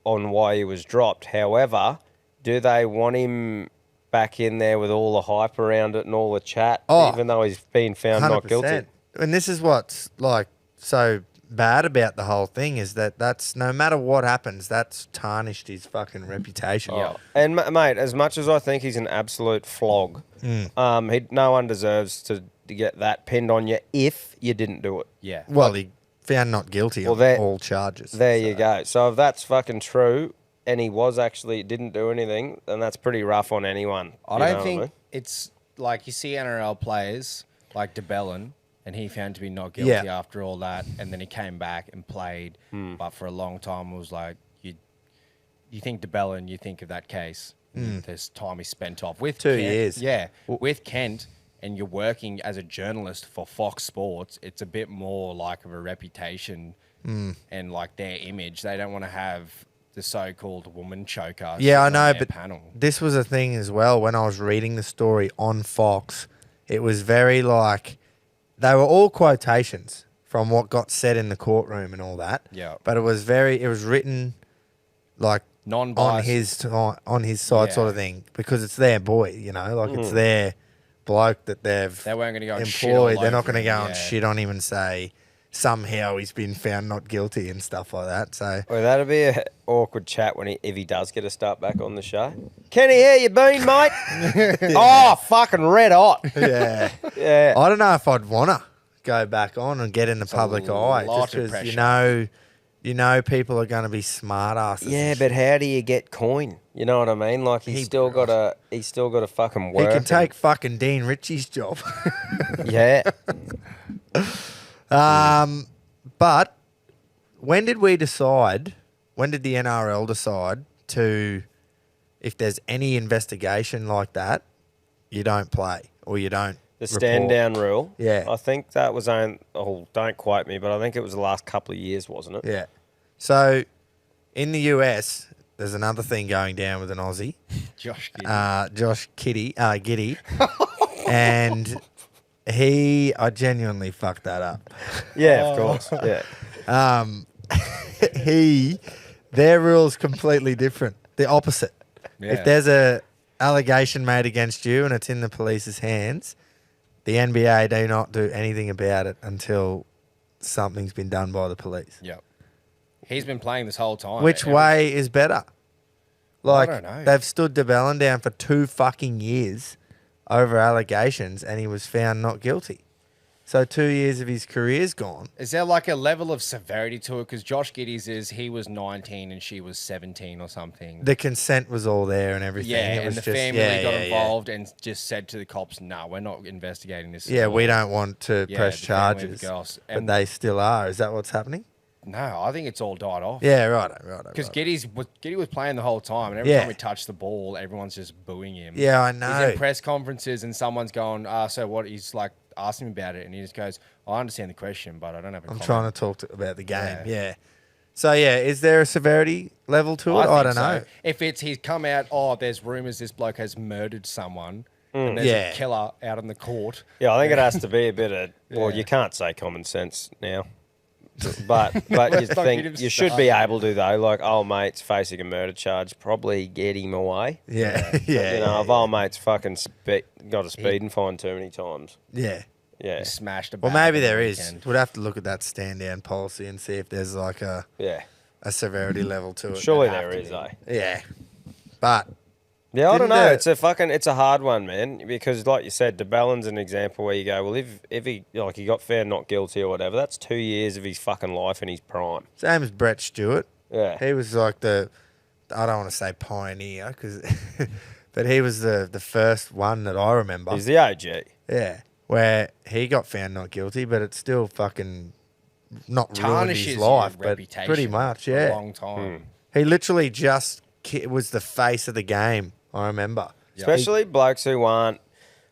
on why he was dropped. However, do they want him back in there with all the hype around it and all the chat, even though he's been found 100%. Not guilty? And this is what's like so bad about the whole thing is that's no matter what happens, that's tarnished his fucking reputation. Yeah. And mate, as much as I think he's an absolute flog, no one deserves to get that pinned on you if you didn't do it. Yeah. Well, he found not guilty on all charges. There you go. So if that's fucking true, and he didn't do anything, then that's pretty rough on anyone. I don't think it's like you see NRL players like DeBellin, and he found to be not guilty after all that, and then he came back and played. But for a long time, it was like you think DeBellin, you think of that case. There's time he spent off with 2 years. Yeah, with Kent, and you're working as a journalist for Fox Sports. It's a bit more like of a reputation and like their image. They don't want to have the so-called woman choker. Yeah, I know, but panel. This was a thing as well. When I was reading the story on Fox, it was very like they were all quotations from what got said in the courtroom and all that. Yeah, but it was written like non-biased on his side sort of thing because it's their boy, it's their bloke that they weren't going to go employed. They're not going to go and shit on him and say somehow he's been found not guilty and stuff like that. So that'll be an awkward chat if he does get a start back on the show. Kenny, how you been, mate? Oh, fucking red hot. Yeah. Yeah. I don't know if I'd want to go back on and get in the public eye just because you know people are going to be smart asses. Yeah, but how do you get coin? You know what I mean? Like he's still got to fucking work. He can take fucking Dean Ritchie's job. Yeah. But when did the NRL decide if there's any investigation like that, you don't play or you don't The stand down rule? Yeah. I think that was don't quote me, but I think it was the last couple of years, wasn't it? Yeah. So in the US, there's another thing going down with an Aussie. Josh Giddey. Giddy. And I genuinely fucked that up. Yeah, of course. Yeah. Their rule's completely different. The opposite. Yeah. If there's a allegation made against you and it's in the police's hands, the NBA do not do anything about it until something's been done by the police. Yep. He's been playing this whole time. Which way is better? Like, I don't know. They've stood DeBellin down for 2 fucking years over allegations and he was found not guilty. So 2 years of his career's gone. Is there like a level of severity to it? Because Josh Giddey's he was 19 and she was 17 or something. The consent was all there and everything. Yeah, it was and the family got involved and just said to the cops, no, we're not investigating this. Yeah, we don't want to press charges. But they still are. Is that what's happening? No, I think it's all died off. Yeah, right. Because Giddey was playing the whole time, and every time he touched the ball, everyone's just booing him. Yeah, I know. He's in press conferences, and someone's going, so what? He's like asking him about it, and he just goes, I understand the question, but I don't have a comment. I'm trying to talk about the game. Yeah. So, is there a severity level to it? I don't know. If he's come out, there's rumours this bloke has murdered someone, and there's a killer out in the court. Yeah, I think it has to be a bit of, well, you can't say common sense now. But you think you should be able to though, like old mate's facing a murder charge, probably get him away. Yeah, if old mate's fucking got a speeding fine too many times. Yeah. He smashed a. Well, maybe there is. We'd have to look at that stand down policy and see if there's like a severity level to it. Surely there is, eh? Yeah, but. Yeah, I don't know. It's a hard one, man. Because, like you said, DeBellin's an example where you go, well, if he got found not guilty or whatever, that's 2 years of his fucking life in his prime. Same as Brett Stewart. Yeah, he was like I don't want to say pioneer, but he was the first one that I remember. He's the OG. Yeah, where he got found not guilty, but it's still fucking not ruined his life, but pretty much, for a long time. He literally just was the face of the game. I remember. Especially blokes who aren't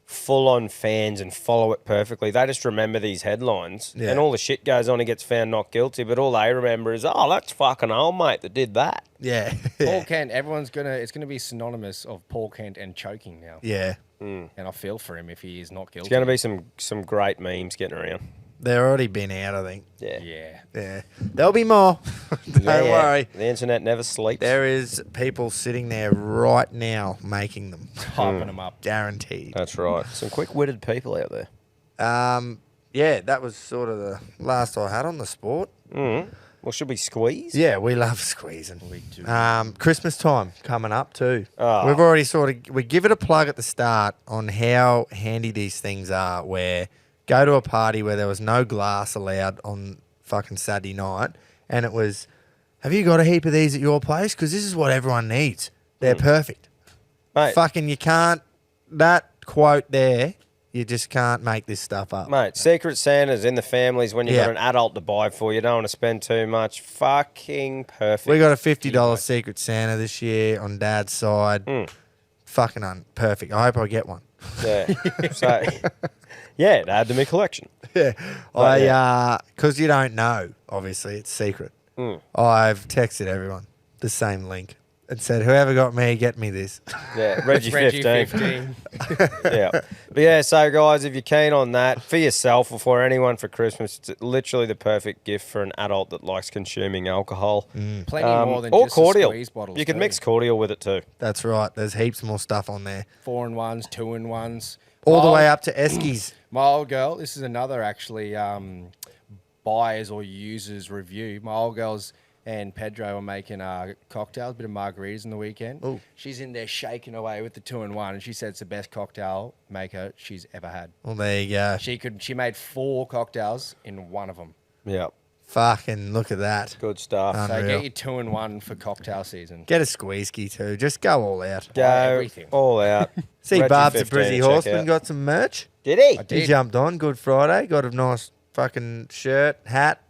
full-on fans and follow it perfectly. They just remember these headlines, and all the shit goes on. He gets found not guilty, but all they remember is, oh, that's fucking old mate that did that. Yeah. Paul Kent. It's gonna be synonymous of Paul Kent and choking now. Yeah. And I feel for him if he is not guilty. It's going to be some great memes getting around. They're already been out, I think. Yeah. There'll be more. Don't worry. The internet never sleeps. There is people sitting there right now making them. Hyping them up. Guaranteed. That's right. Some quick-witted people out there. Yeah, that was sort of the last I had on the sport. Well, should we squeeze? Yeah, we love squeezing. We do. Christmas time coming up too. Oh. We've already we give it a plug at the start on how handy these things are, where go to a party where there was no glass allowed on fucking Saturday night, and it was, have you got a heap of these at your place? Because this is what everyone needs. They're perfect. Mate. Fucking you can't, that quote there, you just can't make this stuff up. Mate, Secret Santa's in the families when you've got an adult to buy for. You don't want to spend too much. Fucking perfect. We got a $50 Secret Santa this year on Dad's side. Fucking perfect. I hope I get one. Yeah. So, yeah, add to my collection. Yeah. Because you don't know, obviously, it's secret. I've texted everyone the same link and said, whoever got me, get me this. Yeah, Reggie 15. 15. Yeah. But yeah, so guys, if you're keen on that, for yourself or for anyone for Christmas, it's literally the perfect gift for an adult that likes consuming alcohol. Plenty more than or just cordial. squeeze bottles. You can too. mix cordial with it too. That's right. There's heaps more stuff on there. 4-in-1s, 2-in-1s. All the way up to Eskies. My old girl, this is another actually buyers or users review. My old girls and Pedro are making cocktails, a bit of margaritas on the weekend. Ooh. She's in there shaking away with the 2-in-1, and she said it's the best cocktail maker she's ever had. Well, there you go. She made 4 cocktails in one of them. Yeah. Fucking look at that. Good stuff. So Unreal. get your 2-in-1 for cocktail season. Get a squeezy too. Just go all out. Go everything. all out. See, Reggie Barb's at 15 Brizzy to check Horseman out. got some merch. Did he? I He did. jumped on. Good Friday. Got a nice fucking shirt, hat,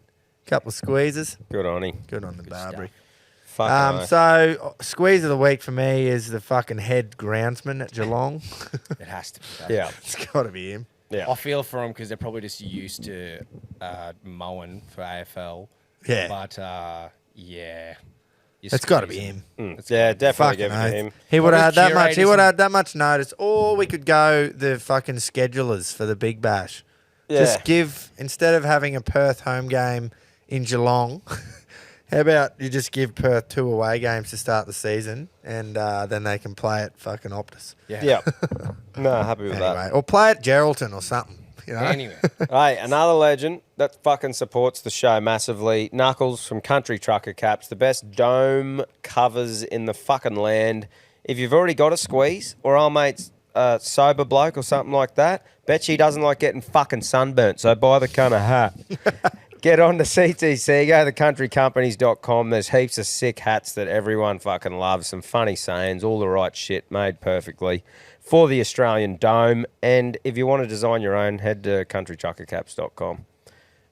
couple of squeezes. Good on him. Good on the Barbary. Fucking oath. So, squeeze of the week for me is the fucking head groundsman at Geelong. It has to be that. Yeah. It's got to be him. Yeah. I feel for them because they're probably just used to mowing for AFL. Yeah. But, yeah. It's got to be him. Yeah, definitely Fucking give it to oath. him. He would have had that Probably much. He curators would have had that much notice. Or we could go the fucking schedulers for the Big Bash. Yeah. Just give, instead of having a Perth home game in Geelong, how about you just give Perth 2 away games to start the season, and then they can play at fucking Optus. Yeah. No, happy with Anyway, or play at Geraldton or something. You know? Anyway. Hey, another legend that fucking supports the show massively. Knuckles from Country Trucker Caps, the best dome covers in the fucking land. If you've already got a squeeze, or our mate's sober bloke or something like that, bet she doesn't like getting fucking sunburnt, so buy the kind of hat. Get on to CTC, go to thecountrycompanies.com. There's heaps of sick hats that everyone fucking loves, some funny sayings, all the right shit, made perfectly for the Australian Dome. And if you want to design your own, head to countrytruckercaps.com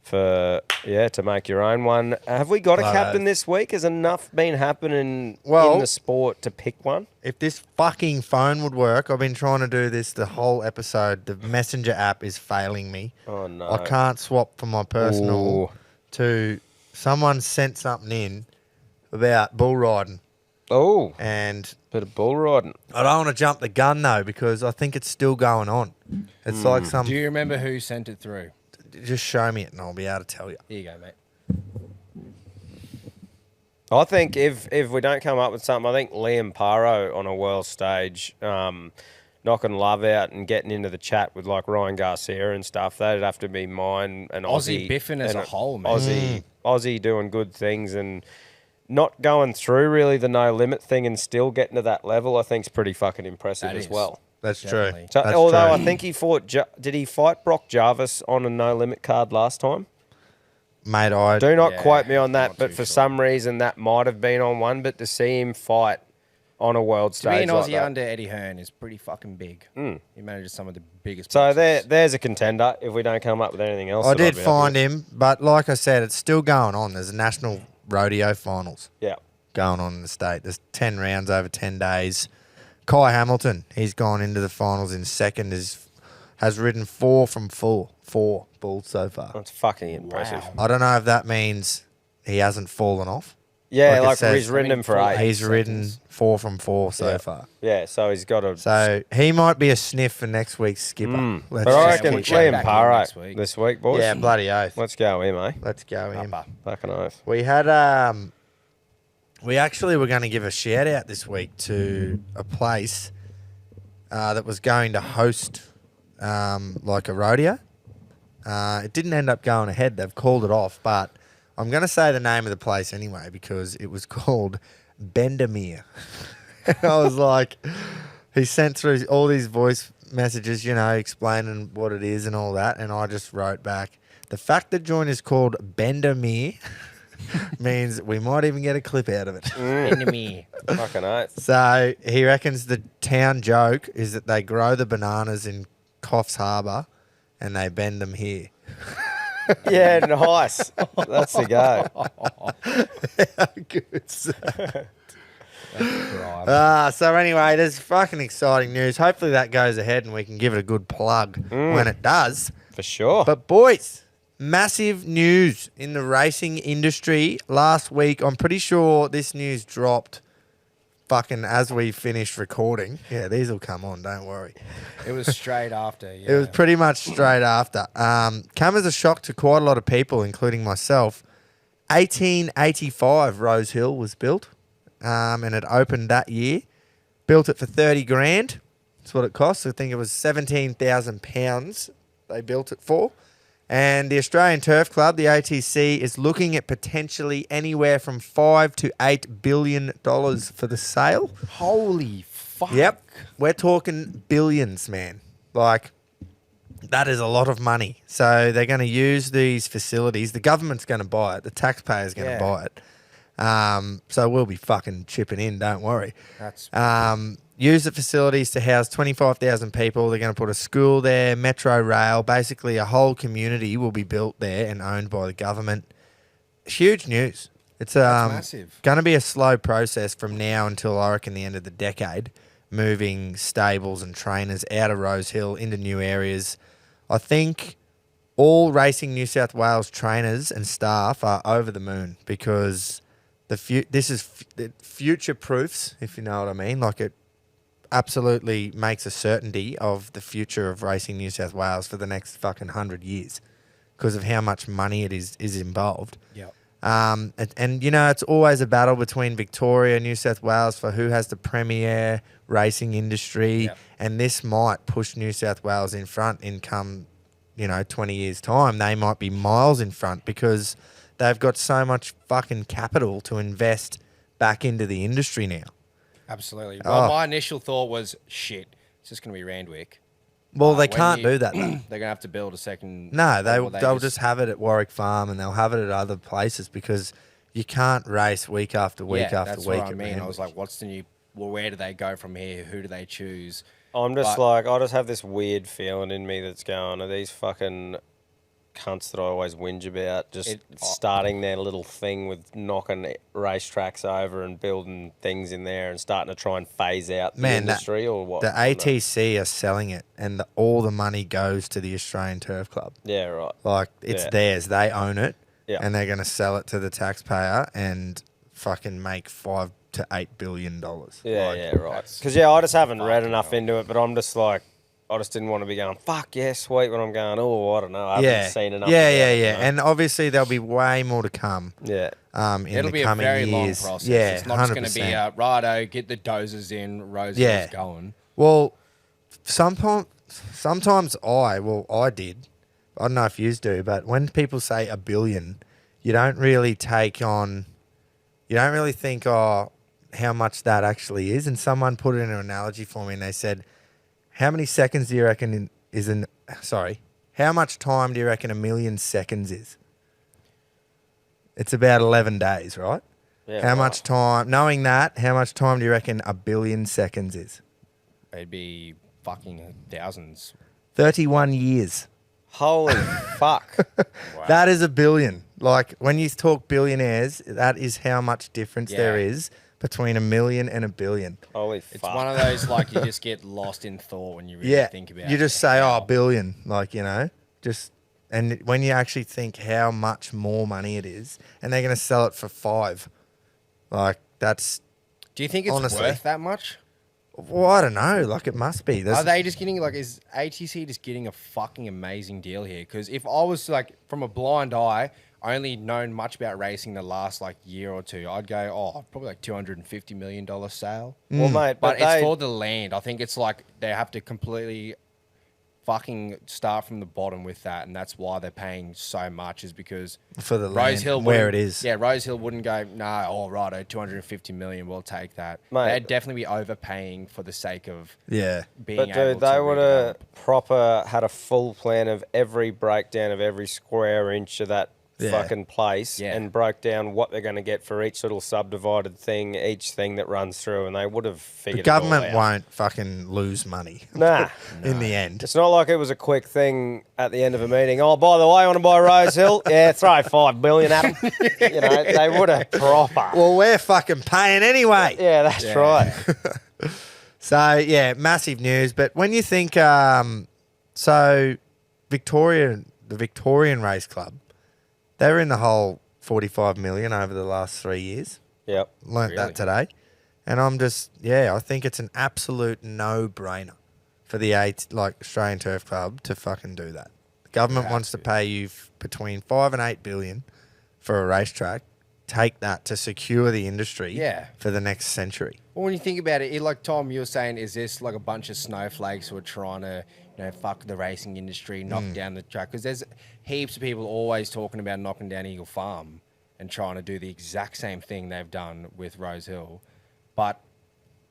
to make your own one. Have we got a captain this week? Has enough been happening in the sport to pick one? If this fucking phone would work, I've been trying to do this the whole episode. The Messenger app is failing me. Oh, no. I can't swap from my personal to... Someone sent something in about bull riding. Oh, And bit of bull riding. I don't want to jump the gun, though, because I think it's still going on. It's like some... Do you remember who sent it through? Just show me it and I'll be able to tell you. Here you go, mate. I think if we don't come up with something, I think Liam Paro on a world stage, knocking love out and getting into the chat with like Ryan Garcia and stuff, that'd have to be mine. And Aussie biffing as and a whole, man. Aussie doing good things and not going through really the no limit thing and still getting to that level, I think is pretty fucking impressive That as is. well. That's Definitely. true. So, That's although true. I think he fought, did he fight Brock Jarvis on a no limit card last time? Mate, I... Do not Yeah, quote me on that, not but too for sure. some reason that might have been on one. But to see him fight on a world To stage be an like Aussie that. under Eddie Hearn is pretty fucking big. He manages some of the biggest So boxers. there's a contender if we don't come up with anything else. I that I'd did be happy find with. him, but like I said, it's still going on. There's national rodeo finals Yeah. going on in the state. There's 10 rounds over 10 days. Kai Hamilton, he's gone into the finals in second. Is has ridden 4 from 4. 4 bulls so far. That's fucking impressive. I don't know if that means he hasn't fallen off. Yeah, it like says- he's ridden him for 8. He's ridden 4 from 4 so far. Yeah, so he's got a... So he might be a sniff for next week's skipper. But I reckon we'll check Liam back in Parra next week. this week, boys. Yeah, bloody oath. Let's go him, eh? Let's go him. Fucking oath. We had we actually were going to give a shout out this week to a place that was going to host like a rodeo. It didn't end up going ahead. They've called it off, but I'm going to say the name of the place anyway because it was called Bendermere. I was like, he sent through all these voice messages, you know, explaining what it is and all that, and I just wrote back, the fact the joint is called Bendermere means we might even get a clip out of it. Enemy. Fucking oath. So he reckons the town joke is that they grow the bananas in Coffs Harbour and they bend them here. Yeah, nice. That's the go. How good's that? So anyway, there's fucking exciting news. Hopefully that goes ahead and we can give it a good plug when it does. For sure. But boys, massive news in the racing industry last week. I'm pretty sure this news dropped fucking as we finished recording. Yeah, these will come on, don't worry. It was straight after, yeah. It was pretty much straight after. Came as a shock to quite a lot of people, including myself. 1885 Rose Hill was built, and it opened that year. Built it for 30 grand. That's what it cost. I think it was £17,000 they built it for. And the Australian Turf Club, the ATC, is looking at potentially anywhere from $5 to $8 billion for the sale. Holy fuck. Yep. We're talking billions, man. Like, that is a lot of money. So they're going to use these facilities. The government's going to buy it. The taxpayer's going to buy it. So we'll be fucking chipping in, don't worry. That's Use the facilities to house 25,000 people. They're going to put a school there, metro rail. Basically, a whole community will be built there and owned by the government. Huge news. It's massive. Going to be a slow process from now until I reckon the end of the decade, moving stables and trainers out of Rose Hill into new areas. I think all Racing New South Wales trainers and staff are over the moon because this is future proofs, if you know what I mean. Like, it absolutely makes a certainty of the future of Racing New South Wales for the next fucking 100 years because of how much money it is involved. Yep. And, you know, it's always a battle between Victoria and New South Wales for who has the premier racing industry. Yep. And this might push New South Wales in front in come, 20 years' time. They might be miles in front because they've got so much fucking capital to invest back into the industry now. Absolutely. Well, my initial thought was, shit, it's just going to be Randwick. Well, they when can't do that, though. They're going to have to build a second... No, or they'll just have it at Warwick Farm and they'll have it at other places because you can't race week after week after that's week. what I mean. Randwick. I was like, what's the new... Well, where do they go from here? Who do they choose? I'm just I just have this weird feeling in me that's going, are these fucking cunts that I always whinge about just starting their little thing with knocking racetracks over and building things in there and starting to try and phase out the industry or what? The ATC are selling it and all the money goes to the Australian Turf Club. Yeah, right. Like, it's theirs. They own it and they're going to sell it to the taxpayer and fucking make $5 to $8 billion. Yeah, right. Because, I just haven't read enough into it, but I'm just like, I just didn't want to be going, fuck, yeah, sweet, when I'm going, oh, I don't know. I haven't seen enough. Yeah. You know? And obviously there'll be way more to come. Yeah. It'll be a very long process. Yeah, it's not just going to be righto, get the dozers in, Rose Hill's going. Well, sometimes I did. I don't know if yous do, but when people say $1 billion, you don't really think, how much that actually is. And someone put it in an analogy for me and they said, how many seconds do you reckon how much time do you reckon 1 million seconds is? It's about 11 days, right? Yeah, how much time, knowing that, how much time do you reckon 1 billion seconds is? It'd be fucking thousands. 31 years. Holy fuck. Wow. That is $1 billion. Like, when you talk billionaires, that is how much difference there is between $1 million and $1 billion. Holy It's fuck. one of those, like, you just get lost in thought when you really think about it. You just say, how- $1 billion, like, you know, and when you actually think how much more money it is, and they're going to sell it for $5, like, that's, Do you think it's honestly. worth that much? well, I don't know, like, it must be. Are they just getting, like, is ATC just getting a fucking amazing deal here? Because if I was, like, from a blind eye, I only known much about racing the last, like, year or two, I'd go, probably like $250 million sale. Well, mate, But it's for the land. I think it's like they have to completely fucking start from the bottom with that, and that's why they're paying so much, is because for the land, Rosehill where wouldn't- it is. Yeah, Rosehill wouldn't go, no, all right, 250 million, we'll take that. Mate. They'd definitely be overpaying for the sake of Yeah. being But able dude, they to would redevelop. have proper had a full plan of every breakdown of every square inch of that Yeah. fucking place, Yeah. and broke down what they're going to get for each little subdivided thing, each thing that runs through, and they would have The figured government it all out. won't fucking lose money Nah. in the end. It's not like it was a quick thing at the end of a meeting. Oh, by the way, I want to buy Rosehill. Yeah, throw $5 billion at them. You know, they would have proper. Well, we're fucking paying anyway. Yeah, that's Yeah. right. So, yeah, massive news. But when you think, so the Victorian Race Club, they were in the whole 45 million over the last 3 years. Yep. Learnt Really? that today. And I'm just, I think it's an absolute no-brainer for the Australian Turf Club to fucking do that. The government wants to pay you between 5 and 8 billion for a racetrack. Take that to secure the industry for the next century. Well, when you think about it, like Tom, you were saying, is this like a bunch of snowflakes who are trying to, fuck the racing industry, knock down the track? Because there's heaps of people always talking about knocking down Eagle Farm and trying to do the exact same thing they've done with Rosehill. But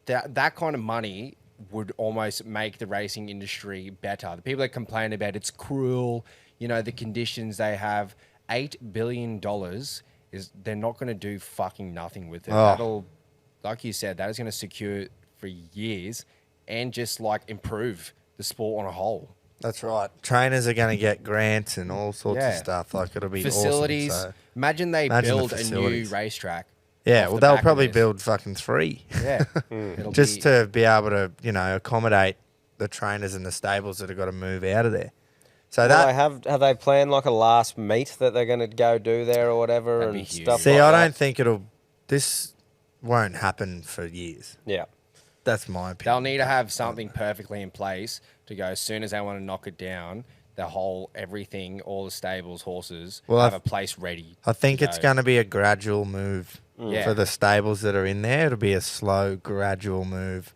that kind of money would almost make the racing industry better. The people that complain about it's cruel, the conditions they have, $8 billion they're not going to do fucking nothing with it. That'll, like you said, that is going to secure for years and just like improve the sport on a whole. That's right. Trainers are going to get grants and all sorts of Yeah. stuff. Like, it'll be Facilities. awesome. So, Imagine they Imagine the build a new facilities. racetrack. yeah, off well, the they'll back of probably this. build fucking 3 Yeah. It'll just be- to be able to, accommodate the trainers and the stables that have got to move out of there. So Well, that, have they planned like a last meet that they're going to go do there or whatever That'd be and huge. stuff see, like I that? don't think this won't happen for years. Yeah. That's my opinion. They'll need to have something perfectly in place to go as soon as they want to knock it down. The whole everything, all the stables, horses, Well, have I've- a place ready. I think it's go. going to be a gradual move Yeah. for the stables that are in there. It'll be a slow, gradual move,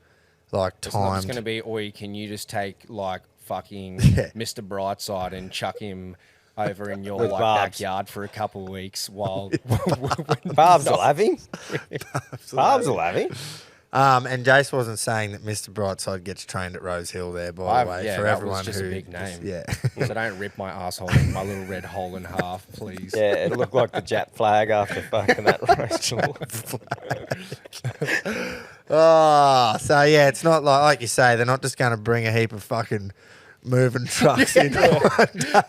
like It's not just timed. going to be, can you just take like fucking Yeah. Mr. Brightside and chuck him over in your With like Barbs. backyard for a couple of weeks while Barbs will have him. Barbs will have him. And Jace wasn't saying that Mr. Brightside gets trained at Rosehill there, by the way, yeah, for that everyone was just who a big name. Yeah. So don't rip my asshole, my little red hole in half, please. Yeah, it looked like the Jat flag after fucking that racial. Oh, so yeah, it's not like you say, they're not just going to bring a heap of fucking moving trucks in.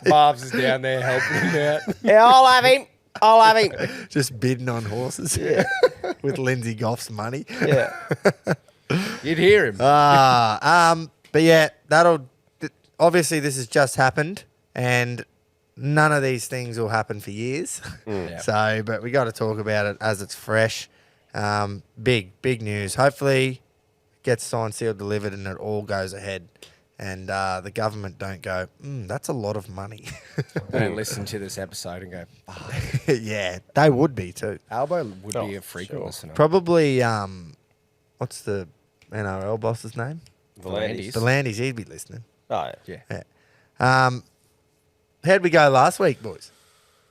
Barbs is down there helping him out. Yeah, I'll have him. I'll have him. Just bidding on horses with Lindsay Goff's money. Yeah. You'd hear him. But yeah, obviously this has just happened, and none of these things will happen for years. Yeah. So, but we got to talk about it as it's fresh. Big news. Hopefully, it gets signed, sealed, delivered, and it all goes ahead. And the government don't go, that's a lot of money. They don't listen to this episode and go, fuck. Yeah, they would be too. Albo would be Oh, a frequent sure. listener. Probably, what's the NRL boss's name? Volandis. The Landys, he'd be listening. Oh, yeah. Yeah. How'd we go last week, boys?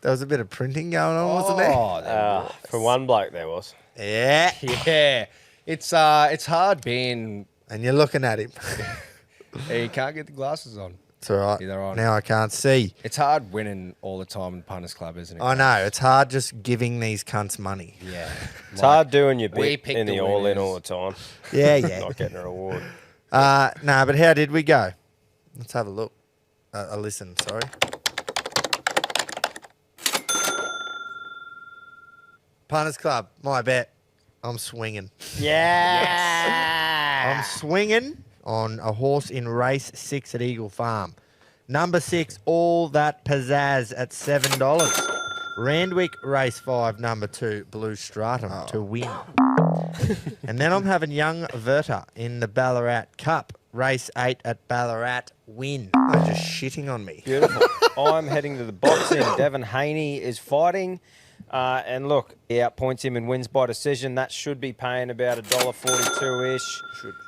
There was a bit of printing going on, wasn't there? Oh, there was. For one bloke, there was. Yeah. Yeah. It's hard being. And you're looking at him. You can't get the glasses on. It's all right. Yeah, they're on. Now I can't see. It's hard winning all the time in Punters Club, isn't it? I know. It's hard just giving these cunts money. Yeah. It's hard doing your we bit picked in the the all in winners. all the time. Yeah, yeah. Not getting an award. No, but how did we go? Let's have a look. A listen, sorry. Punters Club, my bet. I'm swinging. Yeah. I'm swinging on a horse in race 6 at Eagle Farm. Number 6, All That Pizzazz at $7. Randwick race 5, number 2, Blue Stratum to win. And then I'm having Young Verta in the Ballarat Cup. Race 8 at Ballarat, win. They're just shitting on me. Beautiful. I'm heading to the boxing. Devon Haney is fighting. And look, he outpoints him and wins by decision. That should be paying about $1.42-ish.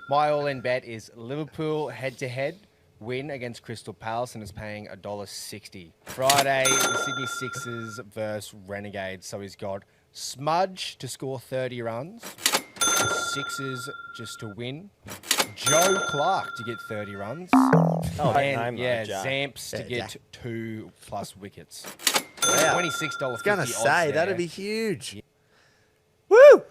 My all-in bet is Liverpool head-to-head win against Crystal Palace, and it's paying $1.60. Friday, the Sydney Sixers versus Renegades. So he's got Smudge to score 30 runs, Sixers just to win, Joe Clark to get 30 runs, and Zamps to get 2+ wickets. Wow. $26.50. I was going to say, that'd be huge. Yeah. Woo!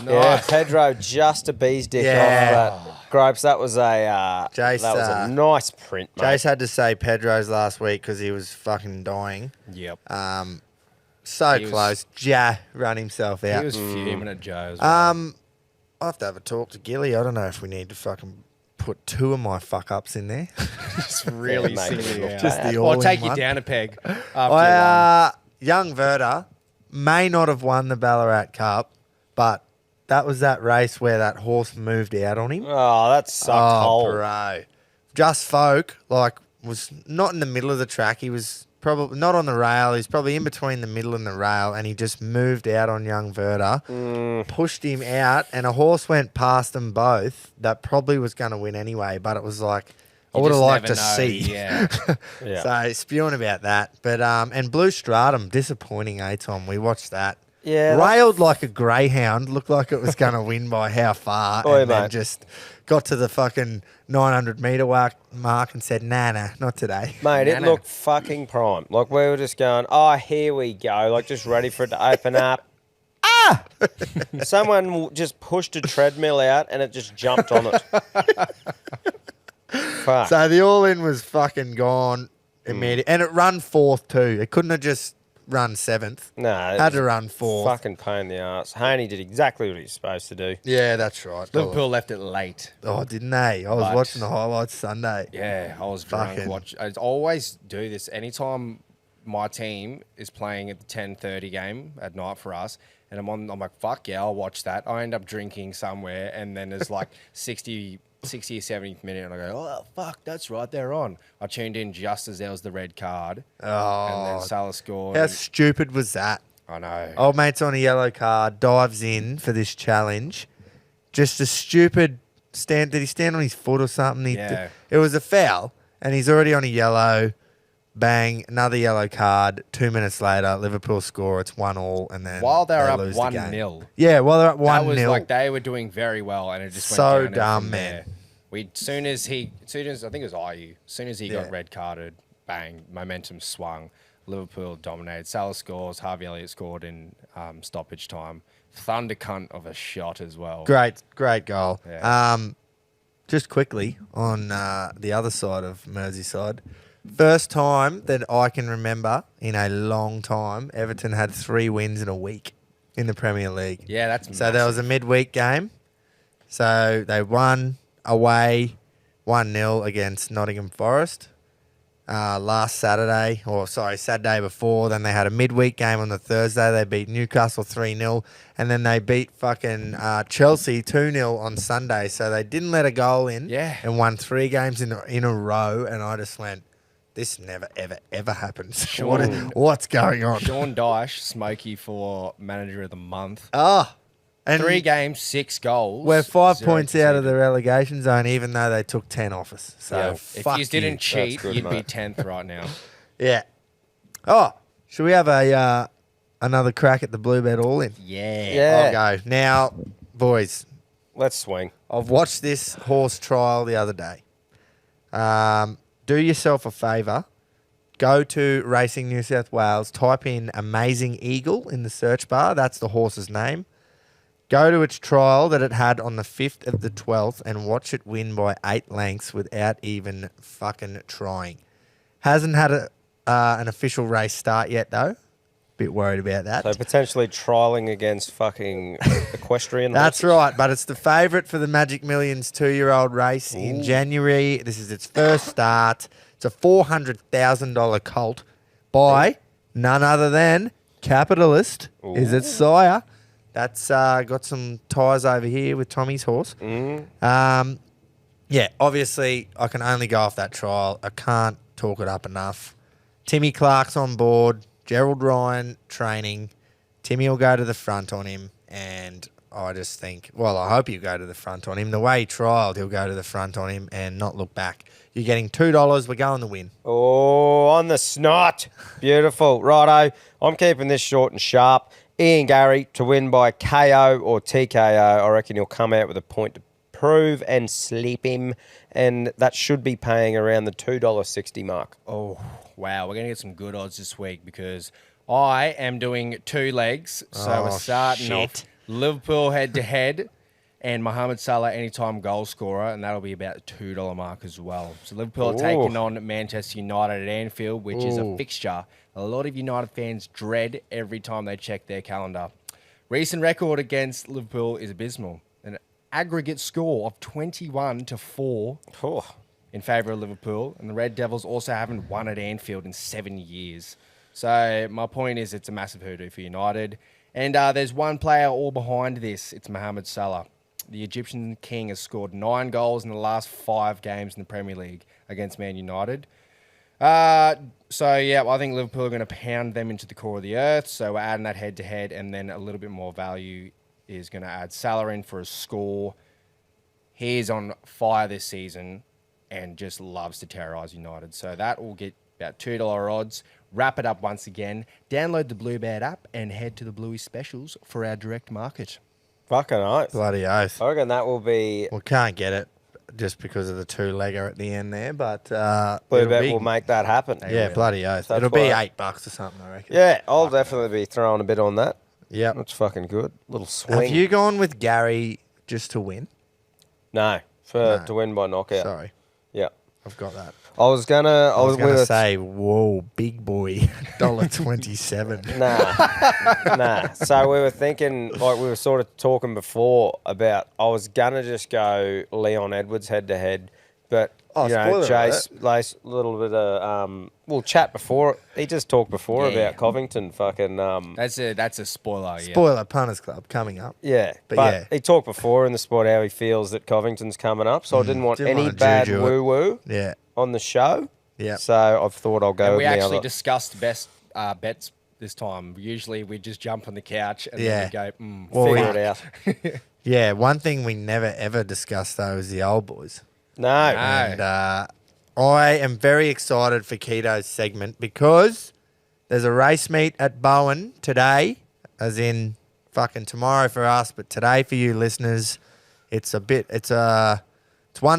Nice. Yeah, Pedro just a bee's dick off that. Grapes, that was a nice print, mate. Jace had to say Pedro's last week because he was fucking dying. Yep. So close. Run himself out. He was fuming at Joe as well. I'll have to have a talk to Gilly. I don't know if we need to fucking put 2 of my fuck-ups in there. Just really singling out. Just the I'll take you down a peg after Young Verta may not have won the Ballarat Cup, but that was that race where that horse moved out on him. Oh, that sucked whole. Bro. Just Folk, was not in the middle of the track. He was probably not on the rail. He's probably in between the middle and the rail, and he just moved out on Young Verta, pushed him out, and a horse went past them both that probably was going to win anyway, but it was like, I would have liked to see. Yeah. So spewing about that. But and Blue Stratum, disappointing, Tom. We watched that. Yeah. Railed like a greyhound, looked like it was going to win by how far, and then just got to the fucking 900-metre mark and said, nah, not today. Mate, it looked fucking prime. Like, we were just going, here we go. Like, just ready for it to open up. Someone just pushed a treadmill out and it just jumped on it. Fuck. So the all-in was fucking gone immediately. And it run 4th too. It couldn't have just run 7th. No. Had to run 4th. Fucking pain in the arse. Haney did exactly what he was supposed to do. Yeah, that's right. Liverpool left it late. Oh, didn't they? I was watching the highlights Sunday. Yeah, I was drunk. I always do this. Anytime my team is playing at the 10:30 game at night for us, and I'm like, fuck yeah, I'll watch that. I end up drinking somewhere, and then there's like 60 or 70th minute, and I go, oh, fuck, that's right, they're on. I tuned in just as there was the red card, and then Salah scored. How stupid was that? I know. Old mate's on a yellow card, dives in for this challenge. Just a stupid stand. Did he stand on his foot or something? It was a foul, and he's already on a yellow. Bang, another yellow card. 2 minutes later, Liverpool score. It's 1-1, and then while they're up lose 1-0. Yeah, while they're up 1-0. That was like they were doing very well, and it just went so down dumb, man. Soon as I think it was IU. As soon as he got red carded, bang, momentum swung. Liverpool dominated. Salah scores. Harvey Elliott scored in stoppage time. Thunder cunt of a shot as well. Great goal. Yeah. Just quickly on the other side of Merseyside. First time that I can remember in a long time, Everton had 3 wins in a week in the Premier League. Yeah, that's so there was a midweek game. So they won away 1-0 against Nottingham Forest Saturday before. Then they had a midweek game on the Thursday. They beat Newcastle 3-0. And then they beat fucking Chelsea 2-0 on Sunday. So they didn't let a goal in and won 3 games in a row. And I just went, this never, ever, ever happens. What's going on? Sean Dyche, Smokey for Manager of the Month. And 3 games, 6 goals. We're 5 points out of the relegation zone, even though they took 10 off us. So if you didn't cheat, you'd be 10th right now. Yeah. Oh, should we have another crack at the Bluebird All-In? Yeah. I'll go. Now, boys. Let's swing. I've watched this horse trial the other day. Do yourself a favour. Go to Racing New South Wales. Type in Amazing Eagle in the search bar. That's the horse's name. Go to its trial that it had on the 5th of the 12th and watch it win by 8 lengths without even fucking trying. Hasn't had an official race start yet, though. Bit worried about that. So potentially trialling against fucking equestrian. That's horses. right, but it's the favourite for the Magic Millions 2-year-old race in January. This is its first start. It's a $400,000 colt by none other than Capitalist is its sire. That's got some ties over here with Tommy's horse. Yeah, obviously I can only go off that trial. I can't talk it up enough. Timmy Clark's on board. Gerald Ryan training. Timmy will go to the front on him, and I just think, well, I hope you go to the front on him. The way he trialled, he'll go to the front on him and not look back. You're getting $2. We're going to win. Oh, on the snot. Beautiful. Righto. I'm keeping this short and sharp. Ian Gary to win by KO or TKO. I reckon he'll come out with a point to prove and slip him, and that should be paying around the $2.60 mark. Oh, wow. We're going to get some good odds this week because I am doing 2 legs. So we're starting off Liverpool head-to-head and Mohamed Salah anytime goal scorer, and that'll be about the $2 mark as well. So Liverpool are taking on Manchester United at Anfield, which is a fixture a lot of United fans dread every time they check their calendar. Recent record against Liverpool is abysmal. An aggregate score of 21-4 in favour of Liverpool, and the Red Devils also haven't won at Anfield in 7 years. So my point is it's a massive hoodoo for United. And there's one player all behind this. It's Mohamed Salah. The Egyptian king has scored 9 goals in the last 5 games in the Premier League against Man United. So, yeah, I think Liverpool are going to pound them into the core of the earth. So we're adding that head-to-head, and then a little bit more value is going to add Salah in for a score. He's on fire this season and just loves to terrorise United. So that will get about $2 odds. Wrap it up once again. Download the Bluebird app and head to the Bluey specials for our direct market. Fucking oath. Bloody oath. I reckon that will be... We can't get it just because of the 2-legger at the end there, but... Bluebird will make that happen. Yeah, bloody oath. That's It'll be why- $8 or something, I reckon. Yeah, I'll definitely be throwing a bit on that. Yeah. That's fucking good. Little swing. Have you gone with Gary just to win? No, to win by knockout. Sorry, Yeah. I've got that. I was gonna say, whoa, big boy, $1.27. Nah. So we were thinking, like we were sort of talking before about, I was gonna just go Leon Edwards head to head, but Jace, a little bit of we'll chat before. He just talked before about Covington. Fucking That's a spoiler. Spoiler, Punters Club coming up. yeah, but he talked before in the spot how he feels that Covington's coming up. So I didn't want any bad woo woo. Yeah. On the show. Yeah. So I thought I'll go And with we the actually other. discussed best bets this time. Usually we just jump on the couch and then we go, Figure it out. Yeah, one thing we never ever discussed though is the old boys. No. And I am very excited for Keto's segment because there's a race meet at Bowen today, as in fucking tomorrow for us, but today for you listeners. It's one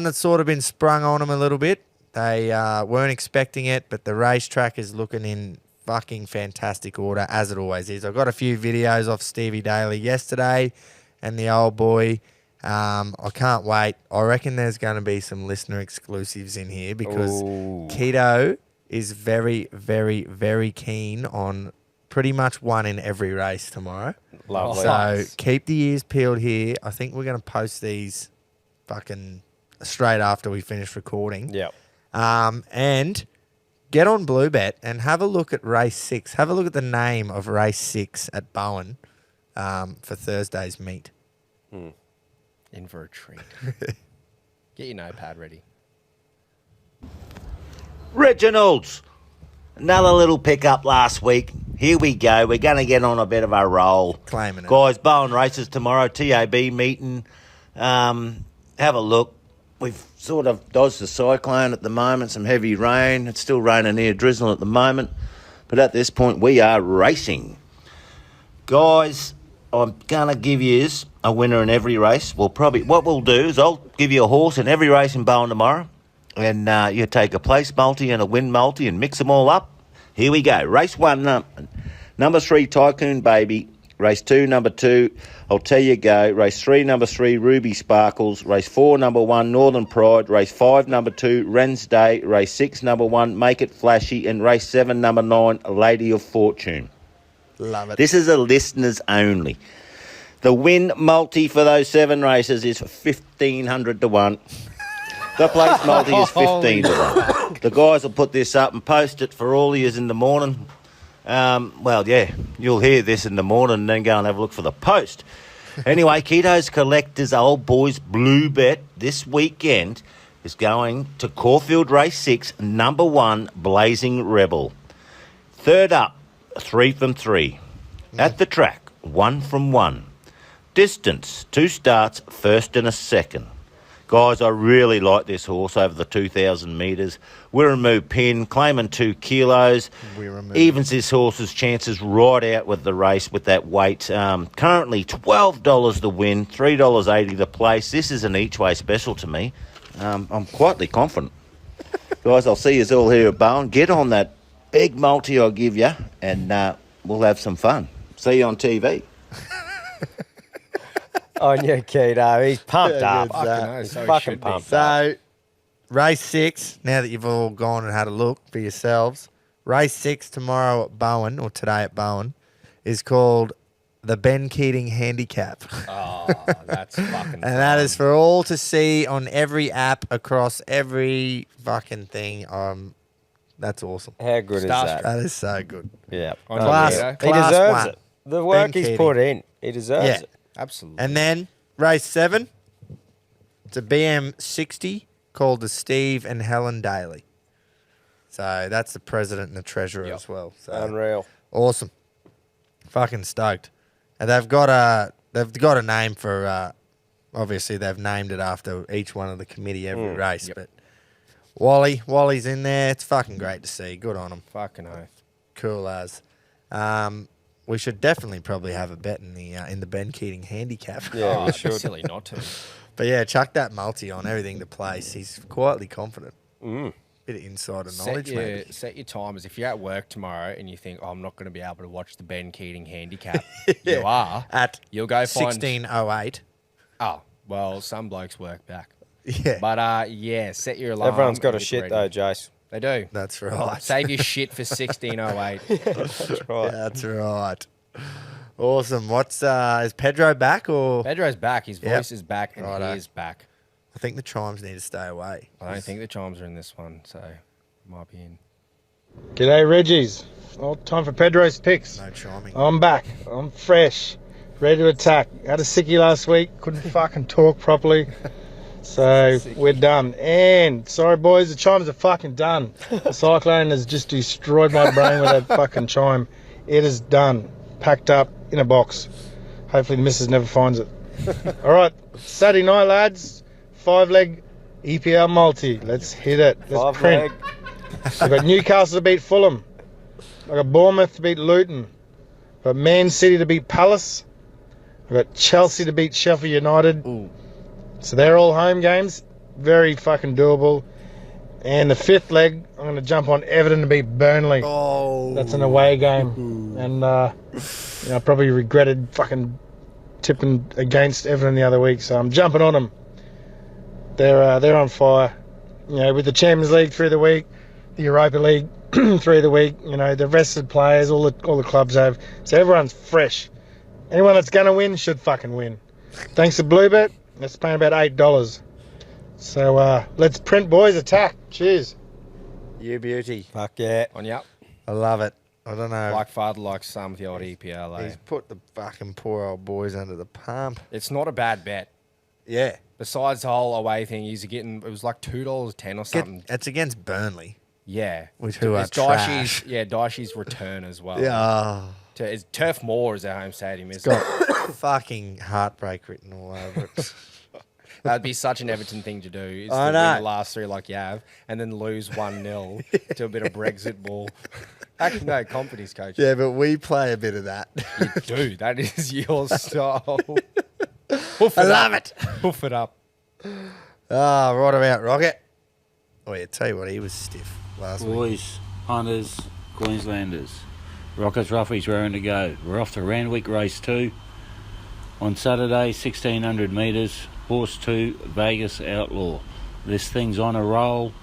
that's sort of been sprung on them a little bit. They weren't expecting it, but the racetrack is looking in fucking fantastic order, as it always is. I got a few videos off Stevie Daly yesterday and the old boy. I can't wait. I reckon there's going to be some listener exclusives in here because Keto is very, very, very keen on pretty much one in every race tomorrow. Lovely. So keep the ears peeled here. I think we're going to post these fucking straight after we finish recording. Yeah. And get on Bluebet and have a look at race 6. Have a look at the name of race 6 at Bowen for Thursday's meet. in for a treat. Get your notepad ready. Reginald's. Another little pickup last week. Here we go. We're going to get on a bit of a roll. Claiming it. Guys, Bowen races tomorrow, TAB meeting. Have a look. We've sort of dodged the cyclone at the moment, some heavy rain. It's still raining near drizzle at the moment. But at this point, we are racing. Guys, I'm going to give you a winner in every race. What we'll do is I'll give you a horse in every race in Bowen tomorrow. And you take a place multi and a win multi and mix them all up. Here we go. Race 1, number 3, Tycoon Baby. Race 2, number 2, I'll Tell You Go. Race 3, number 3, Ruby Sparkles. Race 4, number 1, Northern Pride. Race 5, number 2, Wren's Day. Race 6, number 1, Make It Flashy. And race 7, number 9, Lady of Fortune. Love it. This is a listeners only. The win multi for those 7 races is 1,500 to 1. The place multi is 15 to 1. The guys will put this up and post it for all years in the morning. You'll hear this in the morning and then go and have a look for the post. Anyway, Keto's Collector's Old Boys Blue Bet this weekend is going to Caulfield Race 6, number 1, Blazing Rebel. Third up, 3 from 3. At the track, 1 from 1. Distance, 2 starts, first and a second. Guys, I really like this horse over the 2,000 metres. Wirramoo pin, claiming 2 kilos. Evens this horse's chances right out with the race with that weight. Currently $12 the win, $3.80 the place. This is an each-way special to me. I'm quietly confident. Guys, I'll see you all here at Bowen. Get on that big multi I'll give you, and we'll have some fun. See you on TV. On your Keto, he's pumped up. He's so Fucking pumped up. So, race 6, now that you've all gone and had a look for yourselves, race 6 tomorrow at Bowen, or today at Bowen, is called the Ben Keating Handicap. Oh, that's fucking And that is for all to see on every app across every fucking thing. That's awesome. How good is that? That is so good. Yeah. Class He deserves one. it. The work Ben he's Keating. put in, he deserves it. Absolutely. And then race 7, it's a BM60 called the Steve and Helen Daly. So that's the president and the treasurer as well. So Unreal. awesome. Fucking stoked. And they've got a name for obviously they've named it after each one of the committee every race. But Wally's in there. It's fucking great to see. Good on him. Fucking oath. Cool as. We should definitely probably have a bet in the Ben Keating handicap. Yeah, we It's should. silly not to. But yeah, chuck that multi on everything to place. He's quietly confident. Bit of insider knowledge, maybe. Set your timers. If you're at work tomorrow and you think, I'm not going to be able to watch the Ben Keating handicap, you are. At You'll go find 16:08. Oh, well, some blokes work back. Yeah, But set your alarm. Everyone's got a and get shit ready. though, Jace. They do. that's right. Save your shit for 16:08. That's right. That's right. Awesome. What's is Pedro back or? Pedro's back. His Yep. voice is back, and Righto. he is back. I think the chimes need to stay away. I don't think the chimes are in this one, so might be in. G'day, Reggies. Well, time for Pedro's picks. No chiming. I'm back. I'm fresh. Ready to attack. Had a sickie last week. Couldn't fucking talk properly. So we're done. And sorry, boys, the chimes are fucking done. The cyclone has just destroyed my brain with that fucking chime. It is done. Packed up in a box. Hopefully the missus never finds it. All right. Saturday night, lads. 5-leg EPL multi. Let's hit it. Let's print. I've got Newcastle to beat Fulham. I've got Bournemouth to beat Luton. I've got Man City to beat Palace. I've got Chelsea to beat Sheffield United. Ooh. So they're all home games. Very fucking doable. And the 5th leg, I'm going to jump on Everton to beat Burnley. Oh, That's an away game. And I probably regretted fucking tipping against Everton the other week. So I'm jumping on them. They're on fire. With the Champions League through the week, the Europa League through the week, the rested players, all the clubs have. So everyone's fresh. Anyone that's going to win should fucking win. Thanks to Bluebet, that's paying about $8. So let's print, boys. Attack. Cheers. you beauty. Fuck yeah. On you up. I love it. I don't know. Like father, like son with the old EPL. He's put the fucking poor old boys under the pump. It's not a bad bet. Yeah. Besides the whole away thing, it was like $2.10 or something. It's against Burnley. Yeah. Who are It's trash. Dicey's return as well. Yeah. It's Turf Moor is our home stadium, isn't Got it? fucking heartbreak written all over it. That'd be such an Everton thing to do. Is I to know. win the last 3 like you have, and then lose 1-0 to a bit of Brexit ball. Actually, no, company's coach. Yeah, but we play a bit of that. You do. That is your style. I love it. Hoof it up. Right about Rocket. Oh, yeah, tell you what, he was stiff last week. Boys, hunters, Queenslanders, Rockets, Roughies, raring to go. We're off to Randwick Race 2 on Saturday, 1,600 metres, Horse 2, Vegas Outlaw. This thing's on a roll.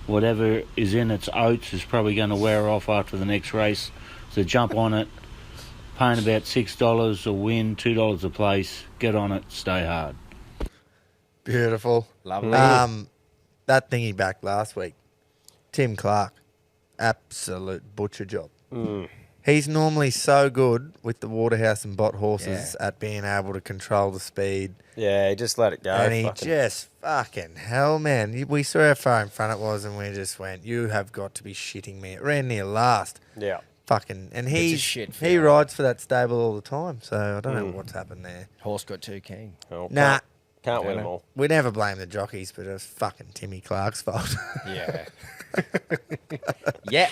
Whatever is in its oats is probably going to wear off after the next race, so jump on it. paying about $6 a win, $2 a place. Get on it, stay hard. Beautiful. Lovely. That thing he backed last week, Tim Clark, absolute butcher job. He's normally so good with the Waterhouse and Bott horses at being able to control the speed. Yeah, he just let it go. And he just fucking hell, man. We saw how far in front it was, and we just went, "You have got to be shitting me." It ran near last. Yeah. Fucking, and It's a shit he feeling. rides for that stable all the time. So I don't know what's happened there. Horse got too keen. Oh, Nah, can't win them all. we never blame the jockeys, but it was fucking Timmy Clark's fault. Yeah. Yeah.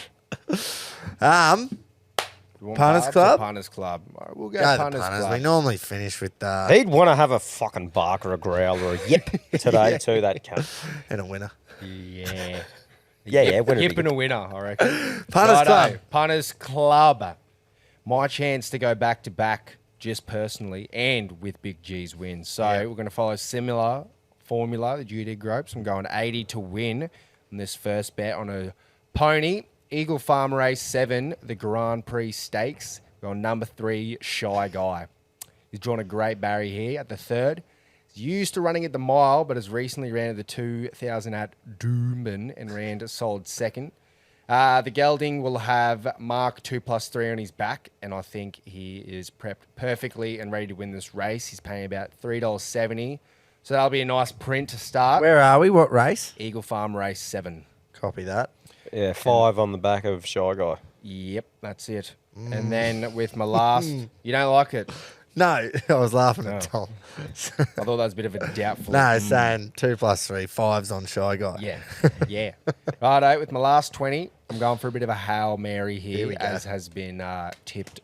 You want Punters pubs or Club? Punters Club. All right, we'll go Go the Punters punters. Club. We normally finish with He'd want to have a fucking bark or a growl or a yip today too, that cunt. and a winner. Yeah. Yeah, winner. Yip and a winner, I reckon. Punters Righto, Club. Punters Club. My chance to go back to back, just personally, and with Big G's wins. So we're going to follow a similar formula that you did, Gropes. I'm going 80 to win on this first bet on a pony. Eagle Farm Race 7, the Grand Prix Stakes. We're on number 3, Shy Guy. He's drawn a great barrier here at the third. He's used to running at the mile, but has recently ran at the 2000 at Doomben and ran a solid second. The gelding will have Mark 2+3 on his back, and I think he is prepped perfectly and ready to win this race. He's paying about $3.70, so that'll be a nice print to start. Where are we? What race? Eagle Farm Race 7. Copy that. Yeah, 5 on the back of Shy Guy. Yep, that's it. And then with my last, you don't like it. No, I was laughing at Tom. I thought that was a bit of a doubtful. No, saying 2+3, 5's on Shy Guy. Yeah, yeah. Righto, with my last 20, I'm going for a bit of a Hail Mary here, we go. as has been tipped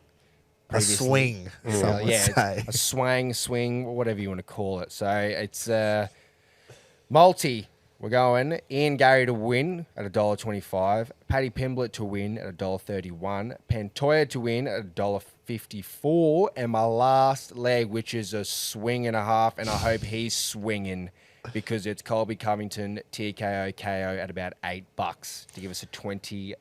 A previously. swing, some would Yeah, say. it's a swing, whatever you want to call it. So it's multi. We're going Ian Gary to win at $1.25, Paddy Pimblett to win at $1.31, Pantoja to win at $1.54, and my last leg, which is a swing and a half, and I hope he's swinging because it's Colby Covington TKO KO at about $8 to give us a $20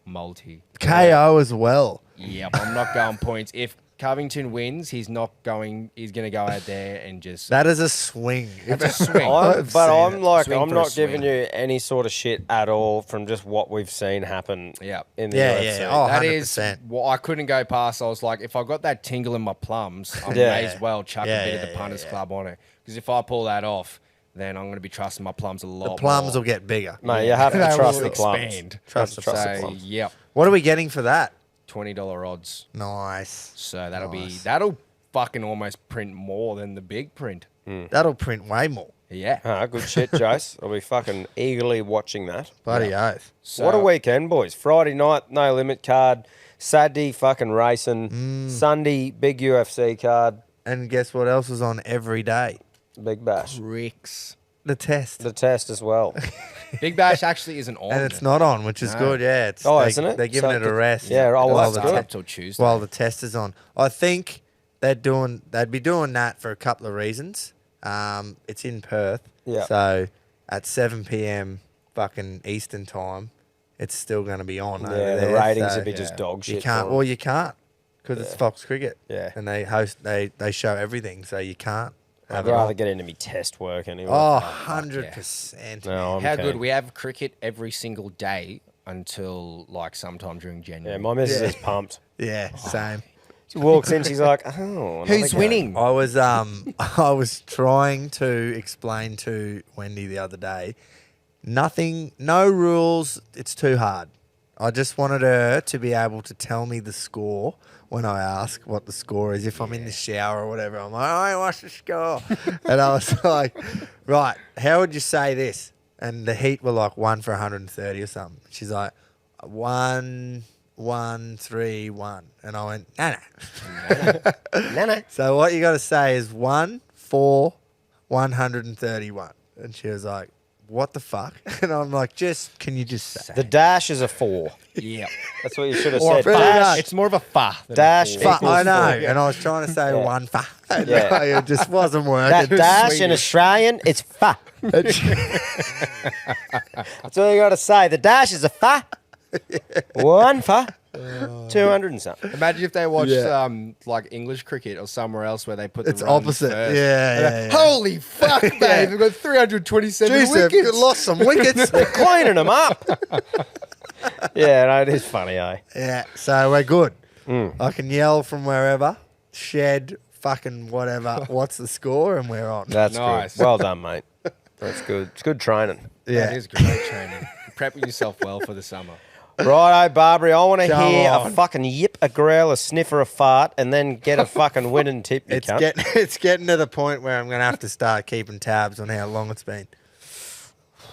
multi. KO as well. Yep, I'm not going points. If Covington wins, he's going to go out there and just... That is a swing. That's a swing. I've seen I'm it. like, Swing I'm for a not giving swing. you any sort of shit at all from just what we've seen happen Yep. in the Yeah, UFC. yeah. Oh, That 100%. is what I couldn't go past. I was like, if I got that tingle in my plums, I Yeah. may as well chuck Yeah, a bit of yeah, the Punters yeah. Club on it. Because if I pull that off, then I'm going to be trusting my plums a lot The plums more. will get bigger. Mate, you have to They trust will the plums. expand. Trust the Trust the So, plums. yep, What are we getting for that? $20 odds. Nice. So that'll Nice. that'll fucking almost print more than the big print. That'll print way more. Yeah. Ah, good shit, Jace. I'll be fucking eagerly watching that. Bloody oath. So, What a weekend, boys. Friday night, no limit card. Saturday, fucking racing. Sunday, big UFC card. And guess what else is on every day? Big bash. Ricks. The test. The test as well. Big Bash actually isn't on. And it's not on, which is No. good. Yeah, it's Isn't it? They're giving So it a rest. yeah, oh, well, while that's the good. up till Tuesday. while the test is on. I think they'd be doing that for a couple of reasons. It's in Perth, Yeah. so at 7 p.m. fucking Eastern time, it's still going to be on. over Yeah, the there, ratings so would be just dog shit. You can't. for 'em. Well, you can't because it's Fox Cricket. Yeah. and they host. They show everything, so you can't. I'd have it rather on. get into me test work anyway. Oh, 100%. no, I'm How keen. good? We have cricket every single day until like sometime during January. Yeah, my missus Yeah. is pumped. Yeah, same. She walks in, she's like, oh. another Who's game." winning? I was I was trying to explain to Wendy the other day, nothing, no rules, it's too hard. I just wanted her to be able to tell me the score when I ask what the score is. If I'm in the shower or whatever, I'm like, oh, what's the score? And I was like, right, how would you say this? And the Heat were like 1 for 130 or something. She's like, 1, 1, 3, 1. And I went, no. No. So what you got to say is 1 for 131. And she was like, what the fuck? And I'm like, can you just say? The dash is a 4. Yeah. That's what you should have Or said. pretty Dash. much. It's more of a fa. than a Dash four. equals I know. four. And I was trying to say Yeah. 1 fa. And Yeah. it just wasn't working. That dash in Australian, it's fa. That's all you got to say. The dash is a fa. 1 fa. 200 and something. Imagine if they watched like English cricket or somewhere else where they put It's the runs opposite. first. Yeah. Holy fuck, mate! We've got 327 Jeez, they've wickets. lost some wickets. They're cleaning them up. Yeah, no, it is funny, eh? Yeah, so we're good. I can yell from wherever, shed, fucking whatever. What's the score? And we're on. That's Nice. good. Well done, mate. That's good. It's good training. Yeah. That is great training. Prepping yourself well for the summer. Righto, Barbary, I want to Come hear on. a fucking yip, a growl, a sniff, or a fart, and then get a fucking winning tip, you It's cunt. it's getting to the point where I'm going to have to start keeping tabs on how long it's been.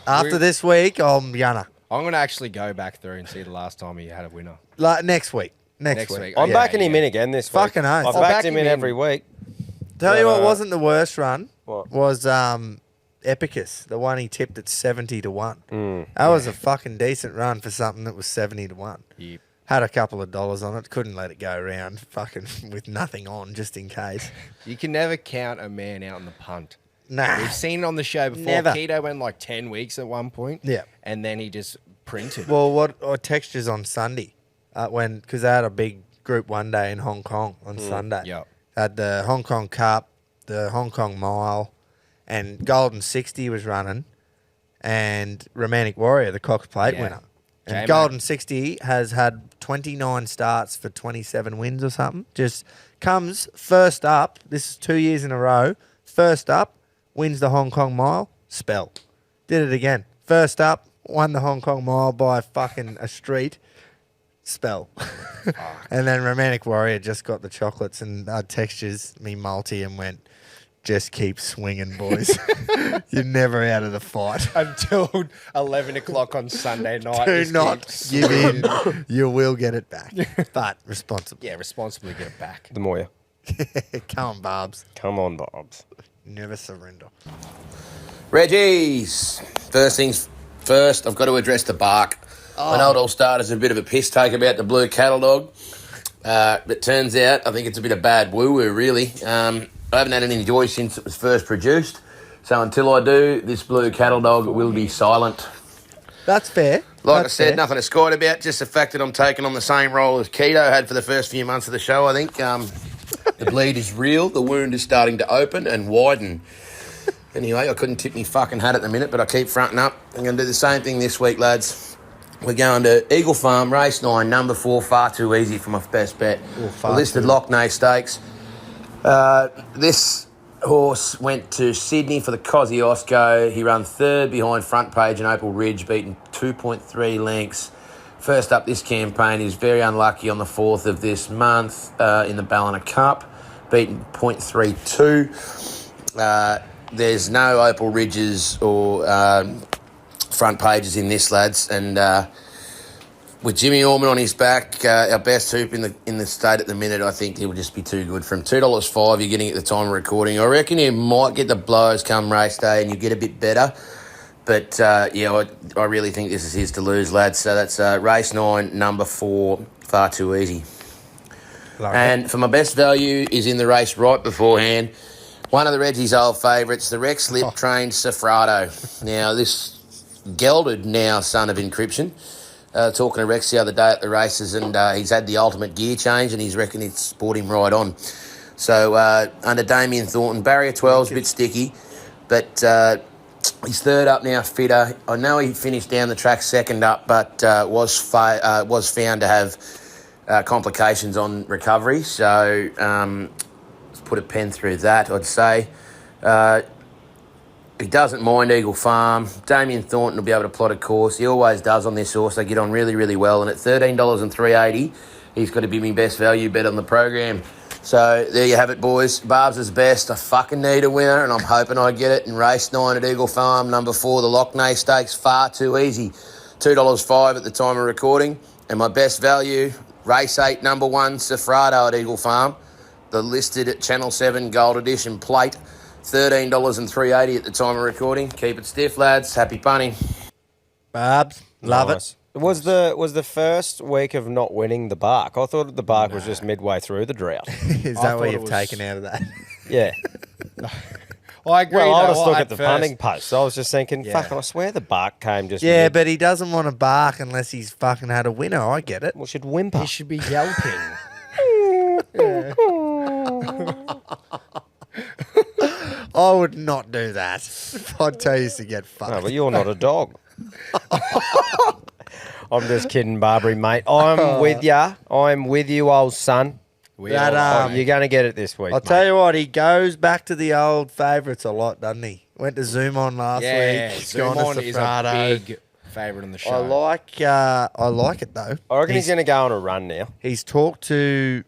After this week, I'm gonna. I'm going to actually go back through and see the last time he had a winner. Like next week. Next week. I'm Yeah, backing him yeah. in again this week. Fucking oath. I've I'll backed back him him in in. every week. Tell you what wasn't the worst run What? was Epicus, the one he tipped at 70-1. That was a fucking decent run for something that was 70-1. Yep. Had a couple of dollars on it, couldn't let it go around fucking with nothing on just in case. You can never count a man out in the punt. Nah. We've seen it on the show before. Never. Keto went like 10 weeks at one point. Yeah. And then he just printed. Well, what textures on Sunday because they had a big Group 1 day in Hong Kong on Sunday. Yep. Had the Hong Kong Cup, the Hong Kong Mile, and Golden 60 was running, and Romantic Warrior, the Cox Plate Yeah. winner. And J-Mac. Golden 60 has had 29 starts for 27 wins or something. Just comes first up. This is 2 years in a row. First up, wins the Hong Kong Mile. Spell. Did it again. First up, won the Hong Kong Mile by fucking a street. Spell. And then Romantic Warrior just got the chocolates and textures me multi and went, just keep swinging, boys. You're never out of the fight. Until 11 o'clock on Sunday night. Do just not keep give in. swinging. You will get it back, but responsibly. Yeah, responsibly get it back. The Moya. Come on, Barbs. Come on, Bobs. Never surrender. Reggies. First things first, I've got to address the bark. I know it all started as a bit of a piss take about the blue cattle dog. But turns out, I think it's a bit of bad woo-woo, really. I haven't had any joy since it was first produced. So until I do, this blue cattle dog will be silent. That's fair. Like That's I said, fair. nothing to skite about, just the fact that I'm taking on the same role as Keto had for the first few months of the show, I think. The bleed is real, the wound is starting to open and widen. Anyway, I couldn't tip me fucking hat at the minute, but I keep fronting up. I'm going to do the same thing this week, lads. We're going to Eagle Farm, race 9, number 4, far too easy for my best bet. The listed Lockney Stakes. This horse went to Sydney for the Kosciuszko. He ran third behind Front Page and Opal Ridge, beaten 2.3 lengths. First up this campaign, he was very unlucky on the 4th of this month in the Ballina Cup, beaten 0.32. There's no Opal Ridges or Front Pages in this, lads, and with Jimmy Orman on his back, our best hoop in the state at the minute, I think he will just be too good. From $2.05 you're getting at the time of recording. I reckon you might get the blows come race day and you get a bit better. But, I really think this is his to lose, lads. So that's race 9, number 4, far too easy. And for my best value is in the race right beforehand. One of the Reggies' old favourites, the Rex Lip trained Safrado. Now, this gelded now son of Encryption. Talking to Rex the other day at the races, and he's had the ultimate gear change, and he's reckon it's brought him right on. So under Damien Thornton, barrier 12's a bit sticky, but he's third up now, fitter. I know he finished down the track second up, but was found to have complications on recovery. So let's put a pen through that, I'd say. He doesn't mind Eagle Farm. Damien Thornton will be able to plot a course. He always does on this horse. They get on really, really well. And at $13.380, he's got to be my best value bet on the program. So there you have it, boys. Barb's best. I fucking need a winner, and I'm hoping I get it in race 9 at Eagle Farm. Number 4, the Lockney Stakes, far too easy. $2.05 at the time of recording. And my best value, race 8, number 1, Safrado at Eagle Farm. The listed at Channel 7 Gold Edition plate. $13.380 at the time of recording. Keep it stiff, lads. Happy punting. Barbs, love Nice. Was the first week of not winning the bark? I thought the bark was just midway through the drought. it. Is I that thought what it you've was- taken out of that? Yeah. I agree. Well, I though, just look at the first. punting post. I was just thinking, Yeah. fucking, I swear the bark came just. Yeah, mid- but he doesn't want to bark unless he's fucking had a winner. I get it. Well, should whimper. He should be yelping. I would not do that. If I'd tell you to get fucked. No, but you're not a dog. I'm just kidding, Barbary, mate. I'm with ya. I'm with you, old son. You're going to get it this week. I'll tell you what, he goes back to the old favourites a lot, doesn't he? Went to Zoom On last Yeah, week. He's Zoom gone On to is a Sofrado. big favourite in the show. I like it though. I reckon he's going to go on a run now. He's talked to,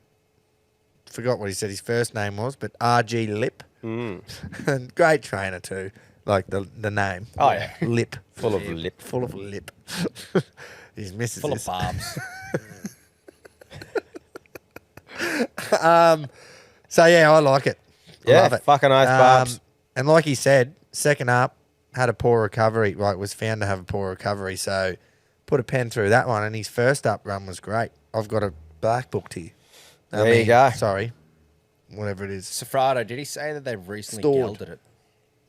forgot what he said his first name was, but RG Lip. And great trainer too. Like the name. Oh, yeah. Lip. Full of lip. Full of lip. His missus Full of is. barbs. So yeah, I like it. Yeah, Love it. fucking oath, Barbs. And like he said, second up, had a poor recovery. Like was found to have a poor recovery. So put a pen through that one. And his first up run was great. I've got a black booked here. There you go. Sorry. Whatever it is. Sofrado, did he say that they've recently Stored. gelded it?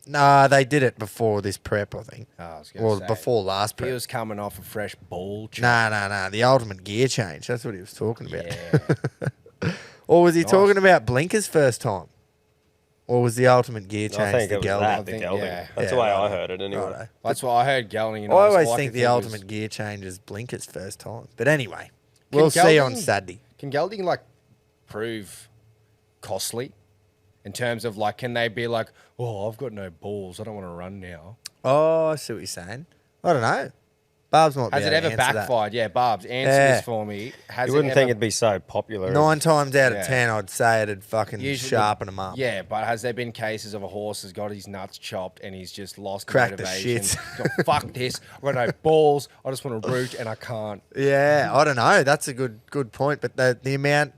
Nah, they did it before this prep, I think. Oh, I was gonna Well, say. before last He prep. was coming off a fresh ball. Nah. The ultimate gear change. That's what he was talking about. Yeah. Or was he Nice. talking about blinkers first time? Or was the ultimate gear change I think the it was gelding? that, the think- gelding. yeah. That's the Yeah, way I right. heard it anyway. Righto. That's what I heard gelding. And I always all I think could the was- ultimate gear change is blinkers first time. But anyway, we'll see on gelding- Saturday. Can gelding like prove costly in terms of like, can they be like, oh, I've got no balls, I don't want to run now? Oh, I see what you're saying. I don't know. Barb's might be Has it able to ever answer that. backfired? Yeah, Barb's, answer Yeah. this for me. Has You wouldn't it think ever, it'd be so popular. 9 times out of Yeah. 10, I'd say it'd fucking usually sharpen them up. Yeah, but has there been cases of a horse has got his nuts chopped and he's just lost Cracked the motivation? shit. Go, fuck this! I've got no balls. I just want to root and I can't. Yeah, I don't know. That's a good point. But the amount,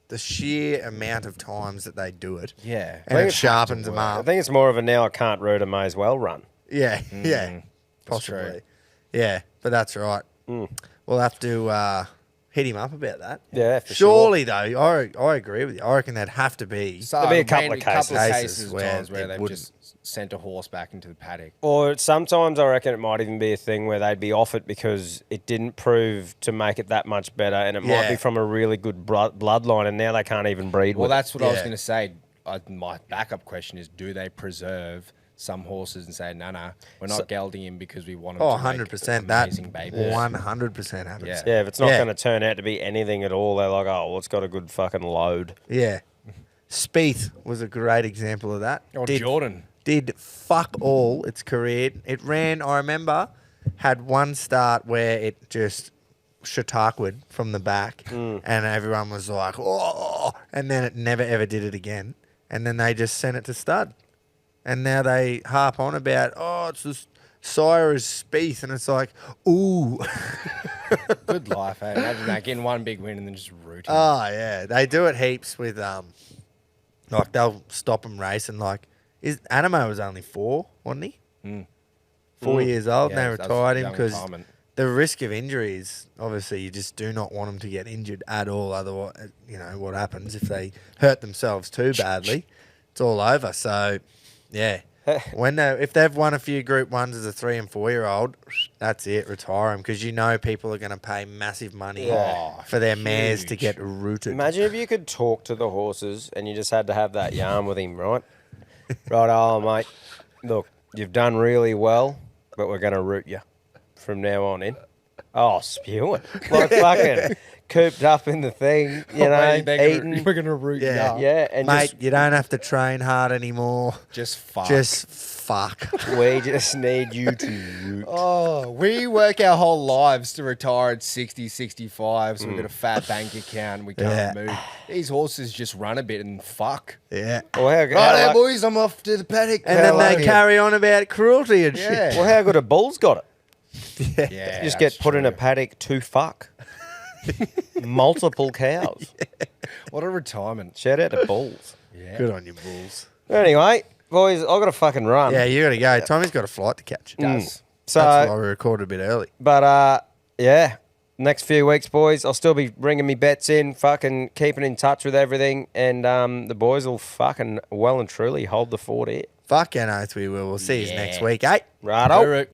the sheer amount of times that they do it, Yeah, and it sharpens them I up. think it's more of a now I can't root, I may as well run. Yeah, yeah, that's possibly. true. Yeah, but that's right. We'll have to hit him up about that. Yeah, for Surely, though, I agree with you. I reckon there'd have to be. So There'll be a couple mainly of cases. cases where times where it they've wouldn't. just sent a horse back into the paddock. Or sometimes I reckon it might even be a thing where they'd be off it because it didn't prove to make it that much better, and it might Yeah. be from a really good bloodline, and now they can't even breed Well, with it. that's what I was Yeah. going to say. My backup question is: do they preserve some horses and say, "No, we're not gelding him because we want him Oh, to 100%. make That amazing babies." 100% happens. Yeah. Yeah, if it's not Yeah. going to turn out to be anything at all, they're like, oh, well, it's got a good fucking load. Yeah. Spieth was a great example of that. Or Jordan. Did fuck all its career. It ran, I remember, had one start where it just shatakwed from the back and everyone was like, oh, and then it never ever did it again. And then they just sent it to stud. And now they harp on about, oh, it's this sire is Spieth. And it's like, ooh. Good life, hey. Imagine that, getting one big win and then just rooting. Oh, yeah. They do it heaps with, like, they'll stop them racing. Like, Animo was only 4, wasn't he? 4 years old, Yeah, and they that's retired him young because retirement. the risk of injury is obviously you just do not want them to get injured at all. Otherwise, you know what happens if they hurt themselves too badly? It's all over. So, yeah. If they've won a few Group 1s as a 3 and 4 year old, that's it. Retire them because you know people are going to pay massive money for their mares to huge. get rooted. Imagine if you could talk to the horses and you just had to have that yarn with him, right? Right, oh, mate, look, you've done really well, but we're going to root you from now on in. Oh, spewing. Like fucking cooped up in the thing, you know, eating. We're going to root Yeah. you. Yeah, and Mate, you don't have to train hard anymore. Just fuck. Just fuck. we just need you to root. Oh, we work our whole lives to retire at 60, 65, so we've got a fat bank account and we can't Yeah. move. These horses just run a bit and fuck. Yeah. Well, how Right there, boys, I'm off to the paddock. And then they carry on about cruelty and Yeah. shit. Well, how good a bull's got it? Yeah, You just that's get put in a true. paddock to fuck. Multiple cows. What a retirement. Shout out to bulls. Yeah. Good on you, Bulls. Anyway, boys, I've got to fucking run. Yeah, you got to go. Tommy's got a flight to catch. Does. That's why So, we recorded a bit early. but yeah, next few weeks, boys, I'll still be bringing me bets in, fucking keeping in touch with everything, and the boys will fucking well and truly hold the fort here. Fucking oath we will. We'll see you next week, eh? Righto.